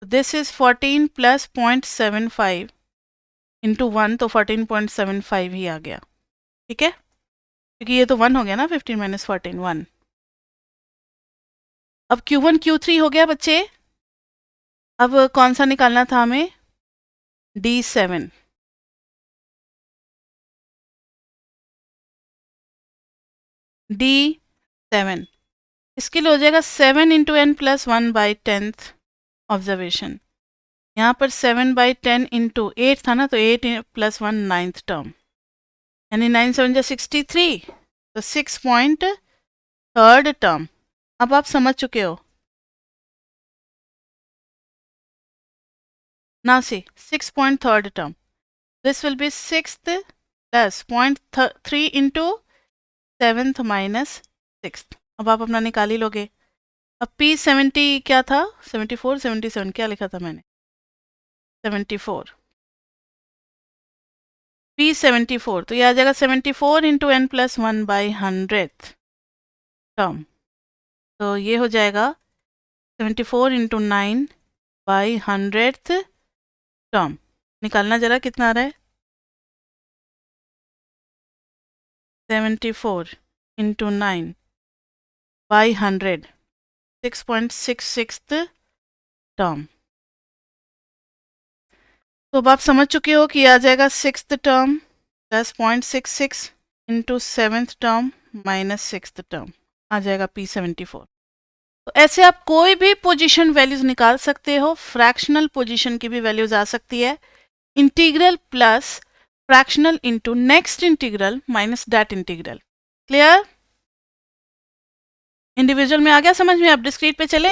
Speaker 1: this is 14 plus 0.75 into 1, तो 14.75 ही आ गया, ठीक है, क्योंकि ये तो 1 हो गया ना, 15 माइनस 14 1। अब Q1 Q3 हो गया बच्चे। अब कौन सा निकालना था हमें, D7। D7 इसके लिए हो जाएगा 7 into n plus 1 by 10th observation. यहाँ पर 7 बाई 10 इंटू 8 था ना, तो 8 प्लस 1 नाइन्थ टर्म, यानी 9 7 जा 63, तो 6 पॉइंट थर्ड टर्म। अब आप समझ चुके हो ना, सी 6 point third term, this will be sixth plus 0.3 into seventh minus sixth. अब आप अपना निकाल ही लोगे। अब P70 क्या था, 74 77 क्या लिखा था मैंने, 74, P74, तो ये आ जाएगा 74 into n plus 1 by 100th term, तो ये हो जाएगा 74 इंटू 9 बाई 100th टर्म। निकालना जरा कितना आ रहा है, 74 इंटू 9 बाई 100, 6.66 टर्म। तो अब आप समझ चुके हो कि ये आ जाएगा sixth term plus 0.66 into seventh term minus sixth term, आ जाएगा P74। तो ऐसे आप कोई भी पोजीशन वैल्यूज निकाल सकते हो, फ्रैक्शनल पोजीशन की भी वैल्यूज आ सकती है। Integral plus fractional into next integral minus that integral, clear. Individual में आ गया समझ में? अब डिस्क्रीट पे चले।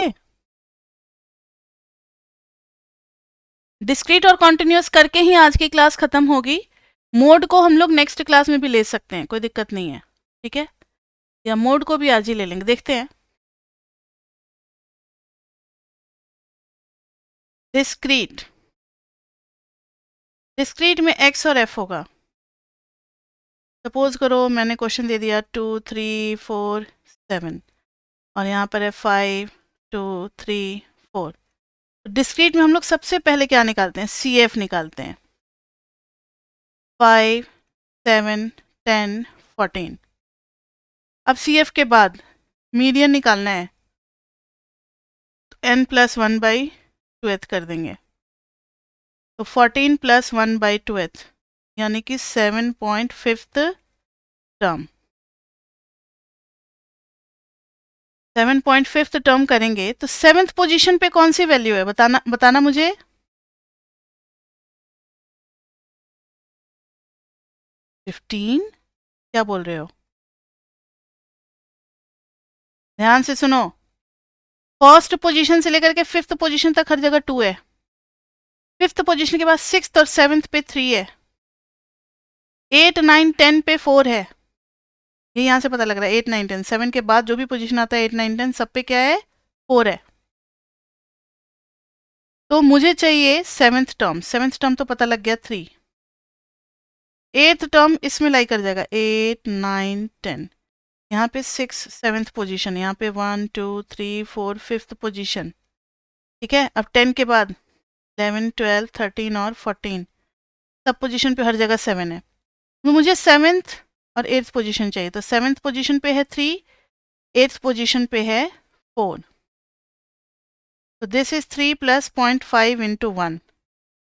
Speaker 1: डिस्क्रीट और कॉन्टिन्यूस करके ही आज की क्लास खत्म होगी। मोड को हम लोग नेक्स्ट क्लास में भी ले सकते हैं, कोई दिक्कत नहीं है, ठीक है? या मोड को भी आज ही ले लेंगे, देखते हैं। डिस्क्रीट, डिस्क्रीट में एक्स और एफ होगा। सपोज करो मैंने क्वेश्चन दे दिया 2 3 4 7 और यहाँ पर है 5 2 3 4। डिस्क्रीट में हम लोग सबसे पहले क्या निकालते हैं? सी एफ निकालते हैं। 5 7 10 14। अब सी एफ के बाद मीडियन निकालना है, तो n प्लस 1/2 कर देंगे, तो 14 प्लस 1/2 यानी कि 7.5 टर्म। 7.5 टर्म करेंगे तो सेवेंथ पोजीशन पे कौन सी वैल्यू है? बताना मुझे। 15। क्या बोल रहे हो? ध्यान से सुनो, फर्स्ट पोजीशन से लेकर के फिफ्थ पोजीशन तक हर जगह 2 है। फिफ्थ पोजीशन के बाद सिक्स्थ और सेवेंथ पे 3 है। 8 9 10 पे 4 है। ये यहाँ से पता लग रहा है। 8 9 10 7 के बाद जो भी पोजीशन आता है 8 9 10 सब पे क्या है? 4 है। तो मुझे चाहिए सेवेंथ टर्म। सेवेंथ टर्म तो पता लग गया 3। एट्थ टर्म इसमें लाई कर जाएगा 8 9 10। यहाँ पे 6 सेवेंथ पोजीशन, यहाँ पे 1 2 3 4 फिफ्थ पोजीशन, ठीक है? अब 10 के बाद 11 12 13 और 14 सब पोजीशन पे हर जगह 7 है। तो मुझे सेवेंथ और एट्थ पोजीशन चाहिए, तो सेवेंथ पोजीशन पे है 3, एट्थ पोजीशन पे है 4। तो this is 3 plus 0.5 into 1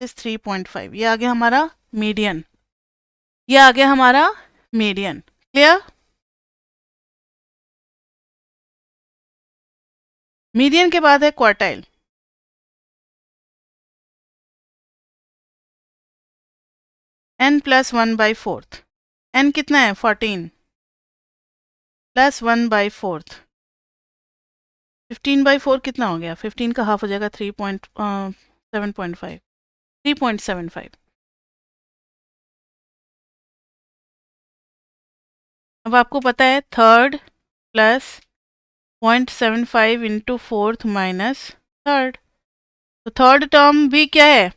Speaker 1: is 3.5। ये आ गया हमारा मीडियन। ये आ गया हमारा मीडियन। क्लियर? मीडियन के बाद है क्वार्टाइल। n plus 1/4। n कितना है? 14 प्लस 1/4। 15/4 कितना हो गया? 15 का हाफ हो जाएगा 3.75 3.75। अब आपको पता है third plus 0.75 into fourth minus third, तो थर्ड टर्म भी क्या है?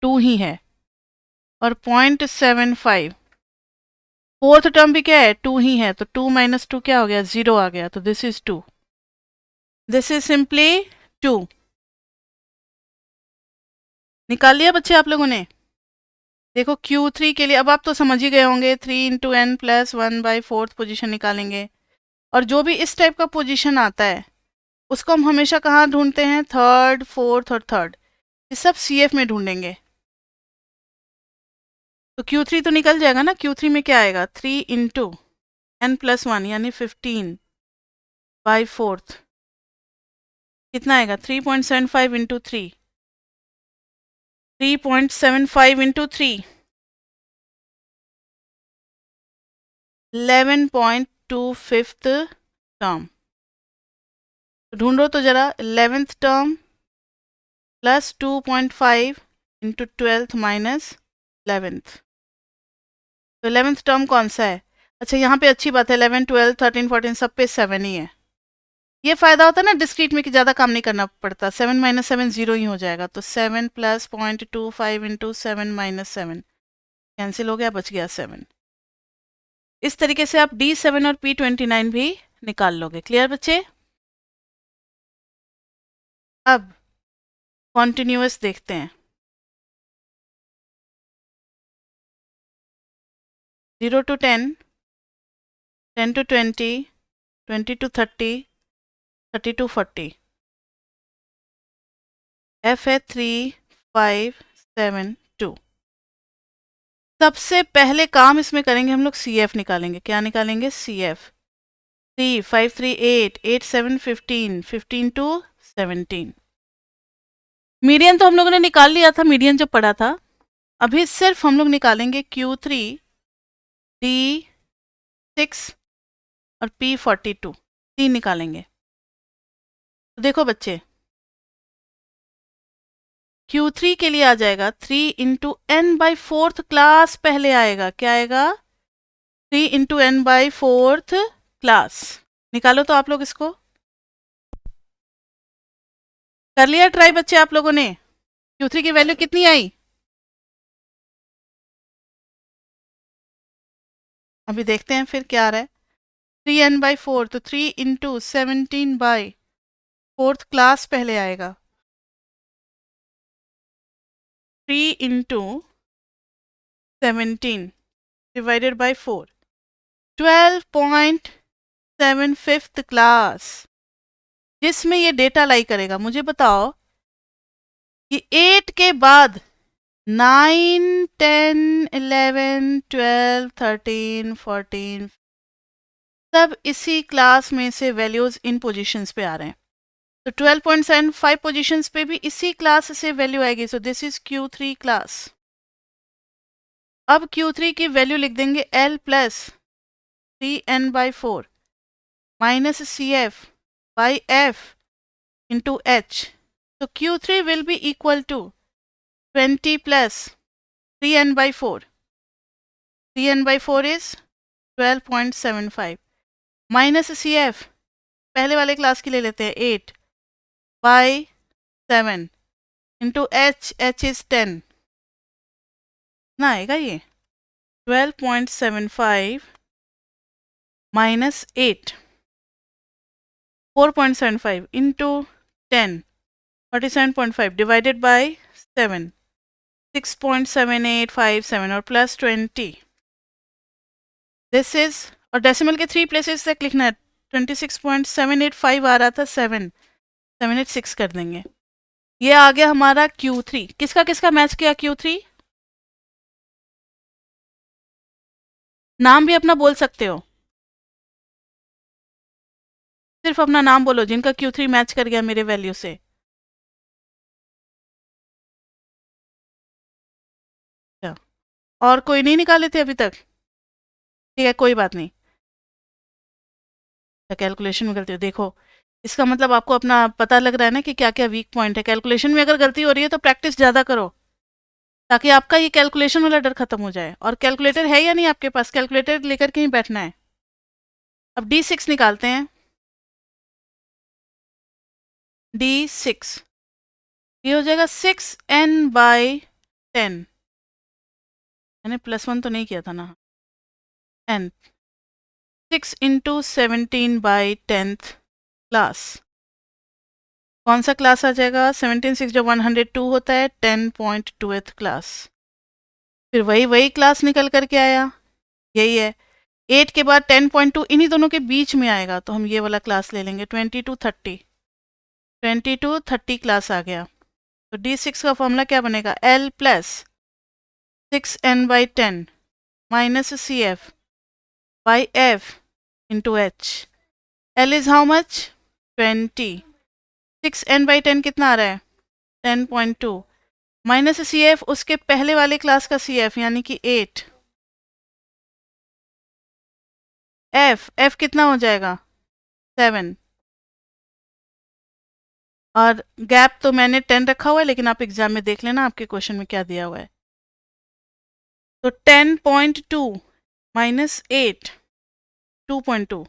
Speaker 1: 2 ही है। और 0.75 फोर्थ टर्म भी क्या है? 2 ही है। तो 2 माइनस 2 क्या हो गया? 0 आ गया। तो this is 2। This is simply 2। निकाल लिया बच्चे आप लोगों ने? देखो Q3 के लिए अब आप तो समझ ही गए होंगे। 3 इंटू n प्लस 1/4 पोजिशन निकालेंगे। और जो भी इस टाइप का पोजीशन आता है उसको हम हमेशा कहाँ ढूंढते हैं? थर्ड, फोर्थ और थर्ड। ये सब CF में ढूंढेंगे। तो Q3 तो निकल जाएगा ना। Q3 में क्या आएगा? 3 इंटू n प्लस 1 यानी 15/4 कितना आएगा? 3.75 इंटू 3, 3.75 इंटू 3 11.25 टर्म। ढूंढो तो जरा 11th term plus 2.5 into 12th minus 11th। तो 11th टर्म कौन सा है? अच्छा यहाँ पे अच्छी बात है 11 12 13 14 सब पे 7 ही है। ये फायदा होता है ना डिस्क्रीट में कि ज़्यादा काम नहीं करना पड़ता। 7 माइनस 7 0 ही हो जाएगा। तो 7 प्लस 0.25 इंटू 7 माइनस 7 कैंसिल हो गया, बच गया 7। इस तरीके से आप D7 और P29 भी निकाल लोगे। क्लियर बच्चे? अब कॉन्टिन्यूअस देखते हैं। 0 to 10, 10 to 20, 20 to 30, 30 to 40। F है 3 5 7 2। सबसे पहले काम इसमें करेंगे हम लोग CF निकालेंगे। क्या निकालेंगे? CF। 3 5 3 8 8 7 15 15 to 17। मीडियन तो हम लोगों ने निकाल लिया था, मीडियन जो पड़ा था। अभी सिर्फ हम लोग निकालेंगे Q3, D6 और P42। 3 निकालेंगे। तो देखो बच्चे, Q3 के लिए आ जाएगा 3 into n by fourth class पहले आएगा। क्या आएगा? 3 into n by fourth class. निकालो तो आप लोग इसको। कर लिया ट्राई बच्चे आप लोगों ने? Q3 की वैल्यू कितनी आई? अभी देखते हैं फिर क्या आ रहा है। 3n बाई फोर, तो 3 इंटू 17 बाई फोर्थ क्लास पहले आएगा। 3 into 17 divided by 4, 12.7 fifth class, जिसमें ये डेटा लाई करेगा। मुझे बताओ कि 8 के बाद 9, 10, 11, 12, 13, 14 सब इसी क्लास में से वैल्यूज इन पोजीशंस पे आ रहे हैं। तो 12.75 पोजीशंस पे भी इसी क्लास से वैल्यू आएगी। So this is Q3 class. अब Q3 की वैल्यू लिख देंगे L plus 3n by four minus c f by f into h. तो Q3 will be equal to 20 plus 3n by four. 3n by four is 12.75 minus c f, पहले वाले class की ले लेते हैं, 8 by 7 into h, h is 10 ना आएगा ये। 12.75 माइनस 8, 4.75 इंटू 10, 47.5 डिवाइडेड बाई 7, 6.7857 और प्लस 20। दिस इज, और डेसिमल के 3 प्लेसेस तक लिखना है। 26.785 आ रहा था, 786 कर देंगे। ये आ गया हमारा Q3। किसका किसका मैच किया Q3? नाम भी अपना बोल सकते हो, सिर्फ अपना नाम बोलो जिनका Q3 मैच कर गया मेरे वैल्यू से। अच्छा, और कोई नहीं निकाले थे अभी तक? ठीक है, कोई बात नहीं। कैलकुलेशन में गलती हो, देखो इसका मतलब आपको अपना पता लग रहा है ना कि क्या क्या वीक पॉइंट है। कैलकुलेशन में अगर गलती हो रही है तो प्रैक्टिस ज़्यादा करो, ताकि आपका ये कैलकुलेशन वाला डर खत्म हो जाए। और कैलकुलेटर है या नहीं आपके पास? कैलकुलेटर लेकर के ही बैठना है। अब D6 निकालते हैं। D6 ये हो जाएगा 6n बाई 10। मैंने +1 तो नहीं किया था ना। n 6 into 17 by 10th class. कौन सा क्लास आ जाएगा? 17 6 जो 102 होता है, 10.2th क्लास। फिर वही वही क्लास निकल करके आया, यही है। 8 के बाद 10.2 इन्हीं दोनों के बीच में आएगा, तो हम ये वाला क्लास ले लेंगे। 2230, 2230 क्लास आ गया। तो D6 का फॉर्मूला क्या बनेगा? L plus 6n by 10 minus c f by f into h. L is how much? 20। 6n by 10 कितना आ रहा है? 10.2 माइनस सी एफ उसके पहले वाले क्लास का सी एफ यानी कि 8। एफ कितना हो जाएगा? 7। और गैप तो मैंने 10 रखा हुआ है, लेकिन आप एग्जाम में देख लेना आपके क्वेश्चन में क्या दिया हुआ है। तो 10.2 माइनस 8, 2.2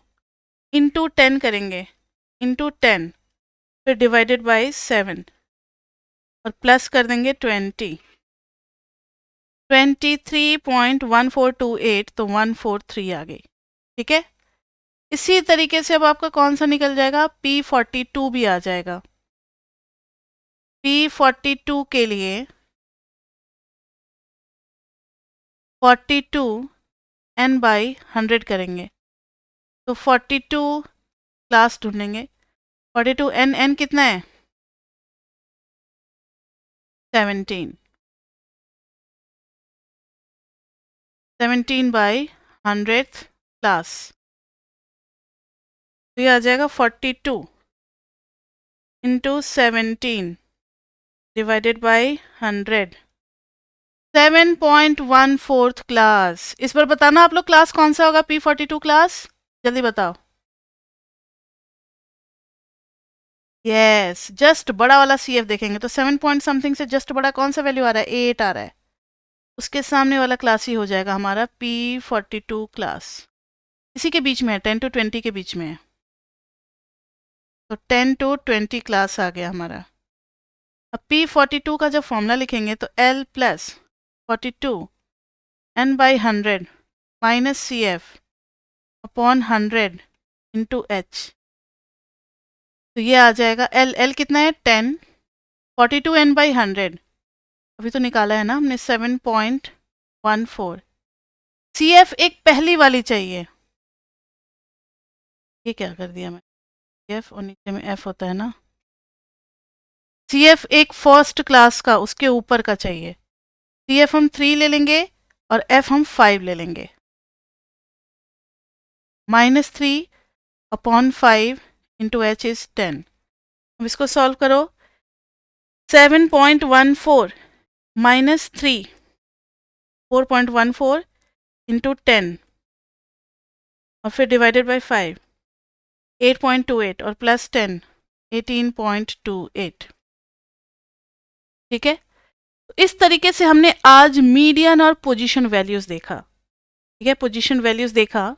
Speaker 1: इंटू 10 करेंगे, इंटू 10, फिर डिवाइडेड बाई 7 और प्लस कर देंगे 20। 23.1428, तो 143 आ गई। ठीक है, इसी तरीके से अब आपका कौन सा निकल जाएगा? P42 भी आ जाएगा। P42 के लिए 42 n बाई 100 करेंगे, तो 42 क्लास ढूंढेंगे। 42 n कितना है? 17। 17 बाई 100th क्लास, तो ये आ जाएगा 42 इंटू 17 डिवाइडेड बाई 100, 7.14 क्लास। इस पर बताना आप लोग क्लास कौन सा होगा? P42 क्लास, जल्दी बताओ। यस, जस्ट बड़ा वाला सी एफ देखेंगे तो 7 पॉइंट समथिंग से जस्ट बड़ा कौन सा वैल्यू आ रहा है, 8 आ रहा है। उसके सामने वाला क्लास ही हो जाएगा हमारा P42 क्लास, इसी के बीच में है, 10 to 20 के बीच में है, तो 10 to 20 क्लास आ गया हमारा। अब P42 का जब फॉर्मूला लिखेंगे तो L plus 42 N by 100 minus c f upon 100 into h, तो ये आ जाएगा L कितना है 10, 42 N बाई 100 अभी तो निकाला है ना हमने 7.14। सी एफ एक पहली वाली चाहिए, ये क्या कर दिया मैं, एफ और नीचे में एफ होता है ना, सी एफ एक फर्स्ट क्लास का उसके ऊपर का चाहिए। सी एफ हम 3 ले लेंगे और एफ हम 5 ले लेंगे, -3 अपॉन 5 इंटू एच इज 10। अब इसको सॉल्व करो, 7.14 माइनस 3 4.14 इंटू 10 और फिर डिवाइडेड बाई 5 8.28 और प्लस 10 18.28। ठीक है, तो इस तरीके से हमने आज मीडियन और पोजीशन वैल्यूज देखा। ठीक है, पोजीशन वैल्यूज देखा।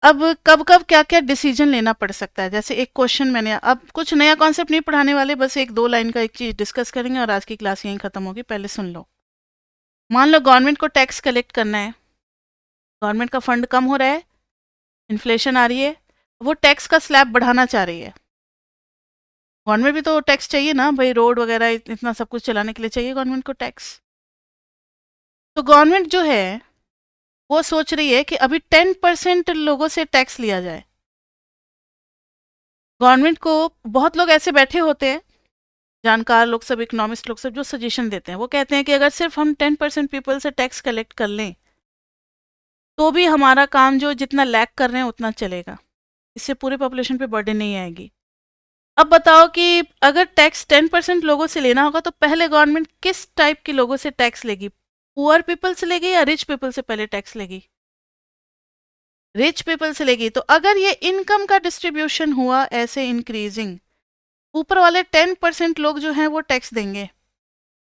Speaker 1: अब कब कब क्या क्या डिसीजन लेना पड़ सकता है, जैसे एक क्वेश्चन मैंने, अब कुछ नया कॉन्सेप्ट नहीं पढ़ाने वाले, बस एक दो लाइन का एक चीज डिस्कस करेंगे और आज की क्लास यहीं खत्म होगी। पहले सुन लो, मान लो गवर्नमेंट को टैक्स कलेक्ट करना है, गवर्नमेंट का फंड कम हो रहा है, इन्फ्लेशन आ रही है, वो टैक्स का स्लैब बढ़ाना चाह रही है। गवर्नमेंट भी तो टैक्स चाहिए ना भाई, रोड वगैरह इतना सब कुछ चलाने के लिए चाहिए गवर्नमेंट को टैक्स। तो गवर्नमेंट जो है वो सोच रही है कि अभी 10% लोगों से टैक्स लिया जाए। गवर्नमेंट को बहुत लोग ऐसे बैठे होते हैं, जानकार लोग सब, इकोनॉमिस्ट लोग सब, जो सजेशन देते हैं, वो कहते हैं कि अगर सिर्फ हम 10% पीपल से टैक्स कलेक्ट कर लें तो भी हमारा काम जो जितना लैक कर रहे हैं उतना चलेगा, इससे पूरे पॉपुलेशन पे बर्डन नहीं आएगी। अब बताओ कि अगर टैक्स 10% लोगों से लेना होगा तो पहले गवर्नमेंट किस टाइप के लोगों से टैक्स लेगी, पुअर पीपल से लेगी या रिच पीपल से पहले टैक्स लेगी? रिच पीपल से लेगी। तो अगर ये इनकम का डिस्ट्रीब्यूशन हुआ ऐसे इंक्रीजिंग, ऊपर वाले 10% लोग जो हैं वो टैक्स देंगे,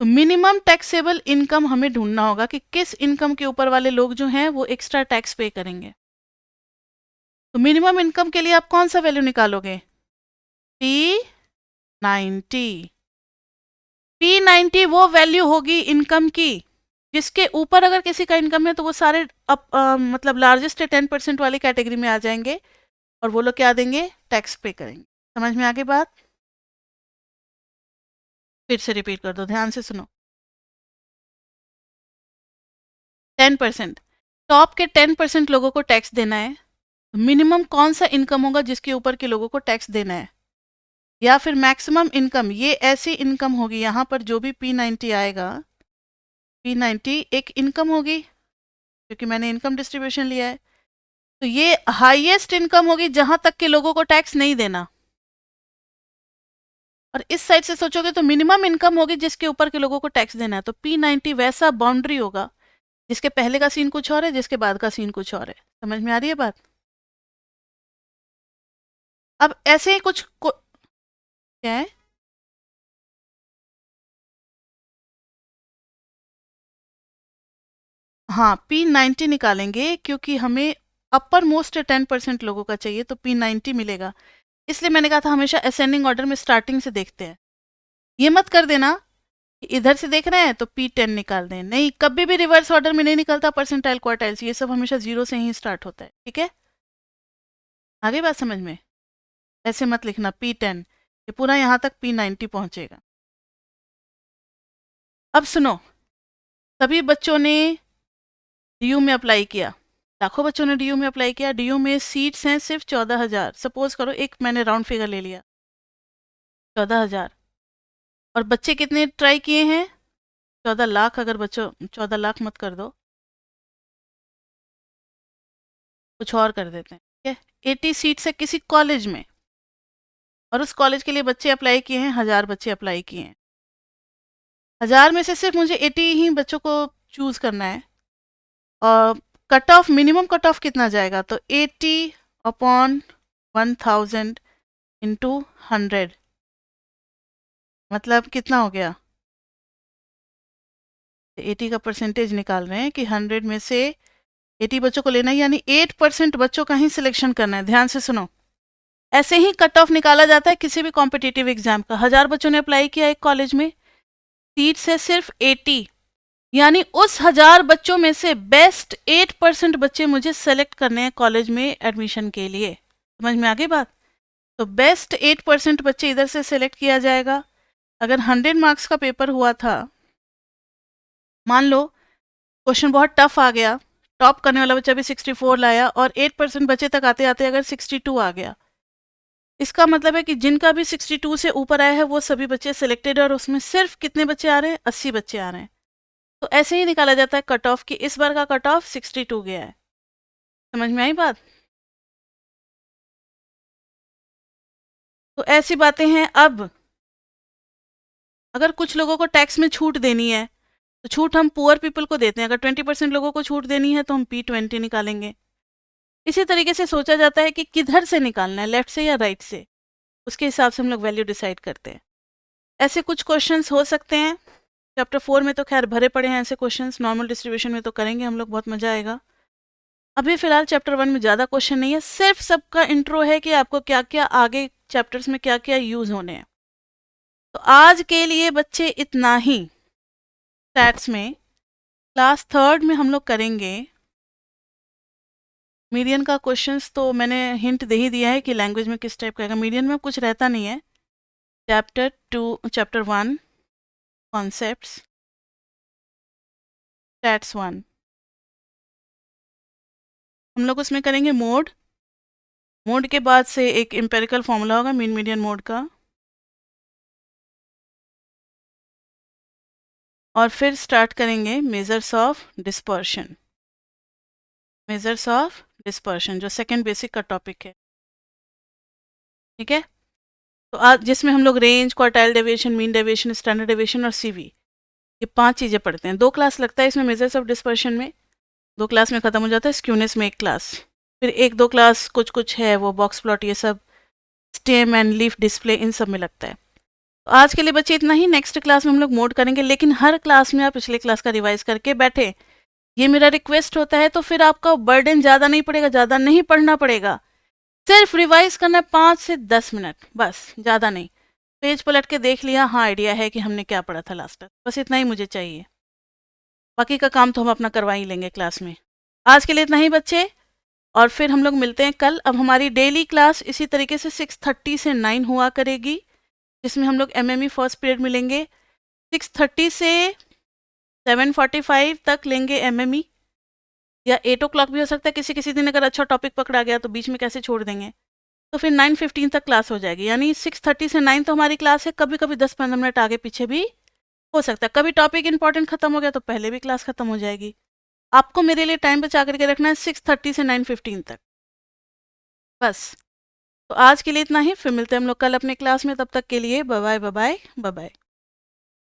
Speaker 1: तो मिनिमम टैक्सेबल इनकम हमें ढूंढना होगा कि किस इनकम के ऊपर वाले लोग जो हैं वो एक्स्ट्रा टैक्स पे करेंगे। तो मिनिमम इनकम के लिए आप कौन सा वैल्यू निकालोगे, P90। P90 वो वैल्यू होगी इनकम की जिसके ऊपर अगर किसी का इनकम है तो वो सारे मतलब लार्जेस्ट 10% वाली कैटेगरी में आ जाएंगे और वो लोग क्या देंगे, टैक्स पे करेंगे। समझ में आ गई बात? फिर से रिपीट कर दो, ध्यान से सुनो। 10%, टॉप के 10% लोगों को टैक्स देना है। मिनिमम कौन सा इनकम होगा जिसके ऊपर के लोगों को टैक्स देना है, या फिर मैक्सिमम इनकम, ये ऐसी इनकम होगी, यहाँ पर जो भी P90 आएगा, P90 एक इनकम होगी क्योंकि मैंने इनकम डिस्ट्रीब्यूशन लिया है, तो ये हाईएस्ट इनकम होगी जहां तक के लोगों को टैक्स नहीं देना। और इस साइड से सोचोगे तो मिनिमम इनकम होगी जिसके ऊपर के लोगों को टैक्स देना है। तो P90 वैसा बाउंड्री होगा जिसके पहले का सीन कुछ और है, जिसके बाद का सीन कुछ और है। समझ में आ रही है बात? अब ऐसे ही क्या है, हाँ P90 निकालेंगे क्योंकि हमें अपर मोस्ट 10% लोगों का चाहिए, तो P90 मिलेगा। इसलिए मैंने कहा था हमेशा असेंडिंग ऑर्डर में स्टार्टिंग से देखते हैं। ये मत कर देना इधर से देख रहे हैं तो P10 निकाल दें, नहीं, कभी भी रिवर्स ऑर्डर में नहीं निकलता परसेंटाइल क्वार्टाइल्स, ये सब हमेशा जीरो से ही स्टार्ट होता है। ठीक है, आगे बात समझ में? ऐसे मत लिखना P10, ये पूरा यहाँ तक P90 पहुंचेगा। अब सुनो, सभी बच्चों ने DU में अप्लाई किया, लाखों बच्चों ने DU में अप्लाई किया। DU में सीट्स हैं सिर्फ 14,000, सपोज करो, एक मैंने राउंड फिगर ले लिया 14,000, और बच्चे कितने ट्राई किए हैं, 14 लाख। अगर बच्चों 14 लाख मत कर दो, कुछ और कर देते हैं, ठीक है। 80 सीट्स है किसी कॉलेज में और उस कॉलेज के लिए बच्चे अप्लाई किए हैं, 1000 बच्चे अप्लाई किए हैं। 1000 में से सिर्फ मुझे 80 ही बच्चों को चूज करना है, और cut off, minimum cut off कितना जाएगा, तो 80 अपॉन 1000 इंटू 100, मतलब कितना हो गया? 80 का परसेंटेज निकाल रहे हैं कि 100 में से 80 बच्चों को लेना है, यानी 8% बच्चों का ही सिलेक्शन करना है। ध्यान से सुनो, ऐसे ही कट ऑफ निकाला जाता है किसी भी कॉम्पिटिटिव एग्जाम का। 1000 बच्चों ने अप्लाई किया एक कॉलेज में, सीट से सिर्फ 80, यानी उस 1000 बच्चों में से बेस्ट 8% बच्चे मुझे सेलेक्ट करने हैं कॉलेज में एडमिशन के लिए। समझ में आ गई बात? तो बेस्ट 8% बच्चे इधर से सेलेक्ट किया जाएगा। अगर 100 मार्क्स का पेपर हुआ था, मान लो क्वेश्चन बहुत टफ आ गया, टॉप करने वाला बच्चा भी 64 लाया और 8% बच्चे तक आते आते अगर 62 आ गया, इसका मतलब है कि जिनका भी 62 से ऊपर आया है वो सभी बच्चे सिलेक्टेड है, और उसमें सिर्फ कितने बच्चे आ रहे हैं? 80 बच्चे आ रहे हैं। तो ऐसे ही निकाला जाता है कट ऑफ, कि इस बार का कट ऑफ 62 गया है। समझ में आई बात? तो ऐसी बातें हैं। अब अगर कुछ लोगों को टैक्स में छूट देनी है तो छूट हम पुअर पीपल को देते हैं। अगर 20% लोगों को छूट देनी है तो हम P20 निकालेंगे। इसी तरीके से सोचा जाता है कि किधर से निकालना है, लेफ्ट से या राइट से, उसके हिसाब से हम लोग वैल्यू डिसाइड करते हैं। ऐसे कुछ क्वेश्चंस हो सकते हैं। चैप्टर 4 में तो खैर भरे पड़े हैं ऐसे क्वेश्चंस, नॉर्मल डिस्ट्रीब्यूशन में तो करेंगे हम लोग, बहुत मजा आएगा। अभी फिलहाल चैप्टर 1 में ज़्यादा क्वेश्चन नहीं है, सिर्फ सबका इंट्रो है कि आपको क्या क्या आगे चैप्टर्स में क्या क्या यूज़ होने हैं। तो आज के लिए बच्चे इतना ही। स्टैट्स में क्लास 3rd में हम लोग करेंगे मीडियन का। क्वेश्चंस तो मैंने हिंट दे ही दिया है कि लैंग्वेज में किस टाइप का आएगा। मीडियन में कुछ रहता नहीं है। चैप्टर 1 कॉन्सेप्ट्स, स्टैट्स 1, हम लोग उसमें करेंगे मोड। मोड के बाद से एक एम्पेरिकल फॉर्मूला होगा मीन मीडियन मोड का, और फिर स्टार्ट करेंगे measures of dispersion. Measures of dispersion जो सेकंड बेसिक का टॉपिक है, ठीक है। तो आज जिसमें हम लोग range, quartile deviation, mean deviation, standard deviation और सीवी, ये 5 चीज़ें पढ़ते हैं। 2 क्लास लगता है इसमें मेजर्स ऑफ डिस्पर्शन में, 2 क्लास में ख़त्म हो जाता है। स्क्यूनेस में 1 क्लास, फिर 1-2 क्लास कुछ कुछ है वो बॉक्स प्लॉट, ये सब स्टेम एंड लीफ डिस्प्ले, इन सब में लगता है। तो आज के लिए बच्चे इतना ही। नेक्स्ट क्लास में हम लोग मोड करेंगे, लेकिन हर क्लास में आप पिछले क्लास का रिवाइज करके बैठे, ये मेरा रिक्वेस्ट होता है। तो फिर आपका बर्डन ज़्यादा नहीं पड़ेगा, ज़्यादा नहीं पढ़ना पड़ेगा, सिर्फ रिवाइज करना है 5 से 10 मिनट, बस ज़्यादा नहीं। पेज पलट के देख लिया, हाँ आइडिया है कि हमने क्या पढ़ा था लास्ट तक, बस इतना ही मुझे चाहिए। बाकी का काम तो हम अपना करवा ही लेंगे क्लास में। आज के लिए इतना ही बच्चे, और फिर हम लोग मिलते हैं कल। अब हमारी डेली क्लास इसी तरीके से 6:30 से 9 हुआ करेगी, जिसमें हम लोग एमएमई फर्स्ट पीरियड मिलेंगे। 6:30 से 7:45 तक लेंगे एमएमई, या 8 o'clock भी हो सकता है। किसी किसी दिन अगर अच्छा टॉपिक पकड़ा गया तो बीच में कैसे छोड़ देंगे। तो फिर 9:15 तक क्लास हो जाएगी, यानी 6:30 से 9 तो हमारी क्लास है। कभी कभी 10-15 मिनट आगे पीछे भी हो सकता है। कभी टॉपिक इंपॉर्टेंट खत्म हो गया तो पहले भी क्लास खत्म हो जाएगी। आपको मेरे लिए टाइम बचा करके रखना है 6:30 से 9:15 तक, बस। तो आज के लिए इतना ही, फिर मिलते हैं हम लोग कल अपने क्लास में। तब तक के लिए bye bye, bye bye, bye bye.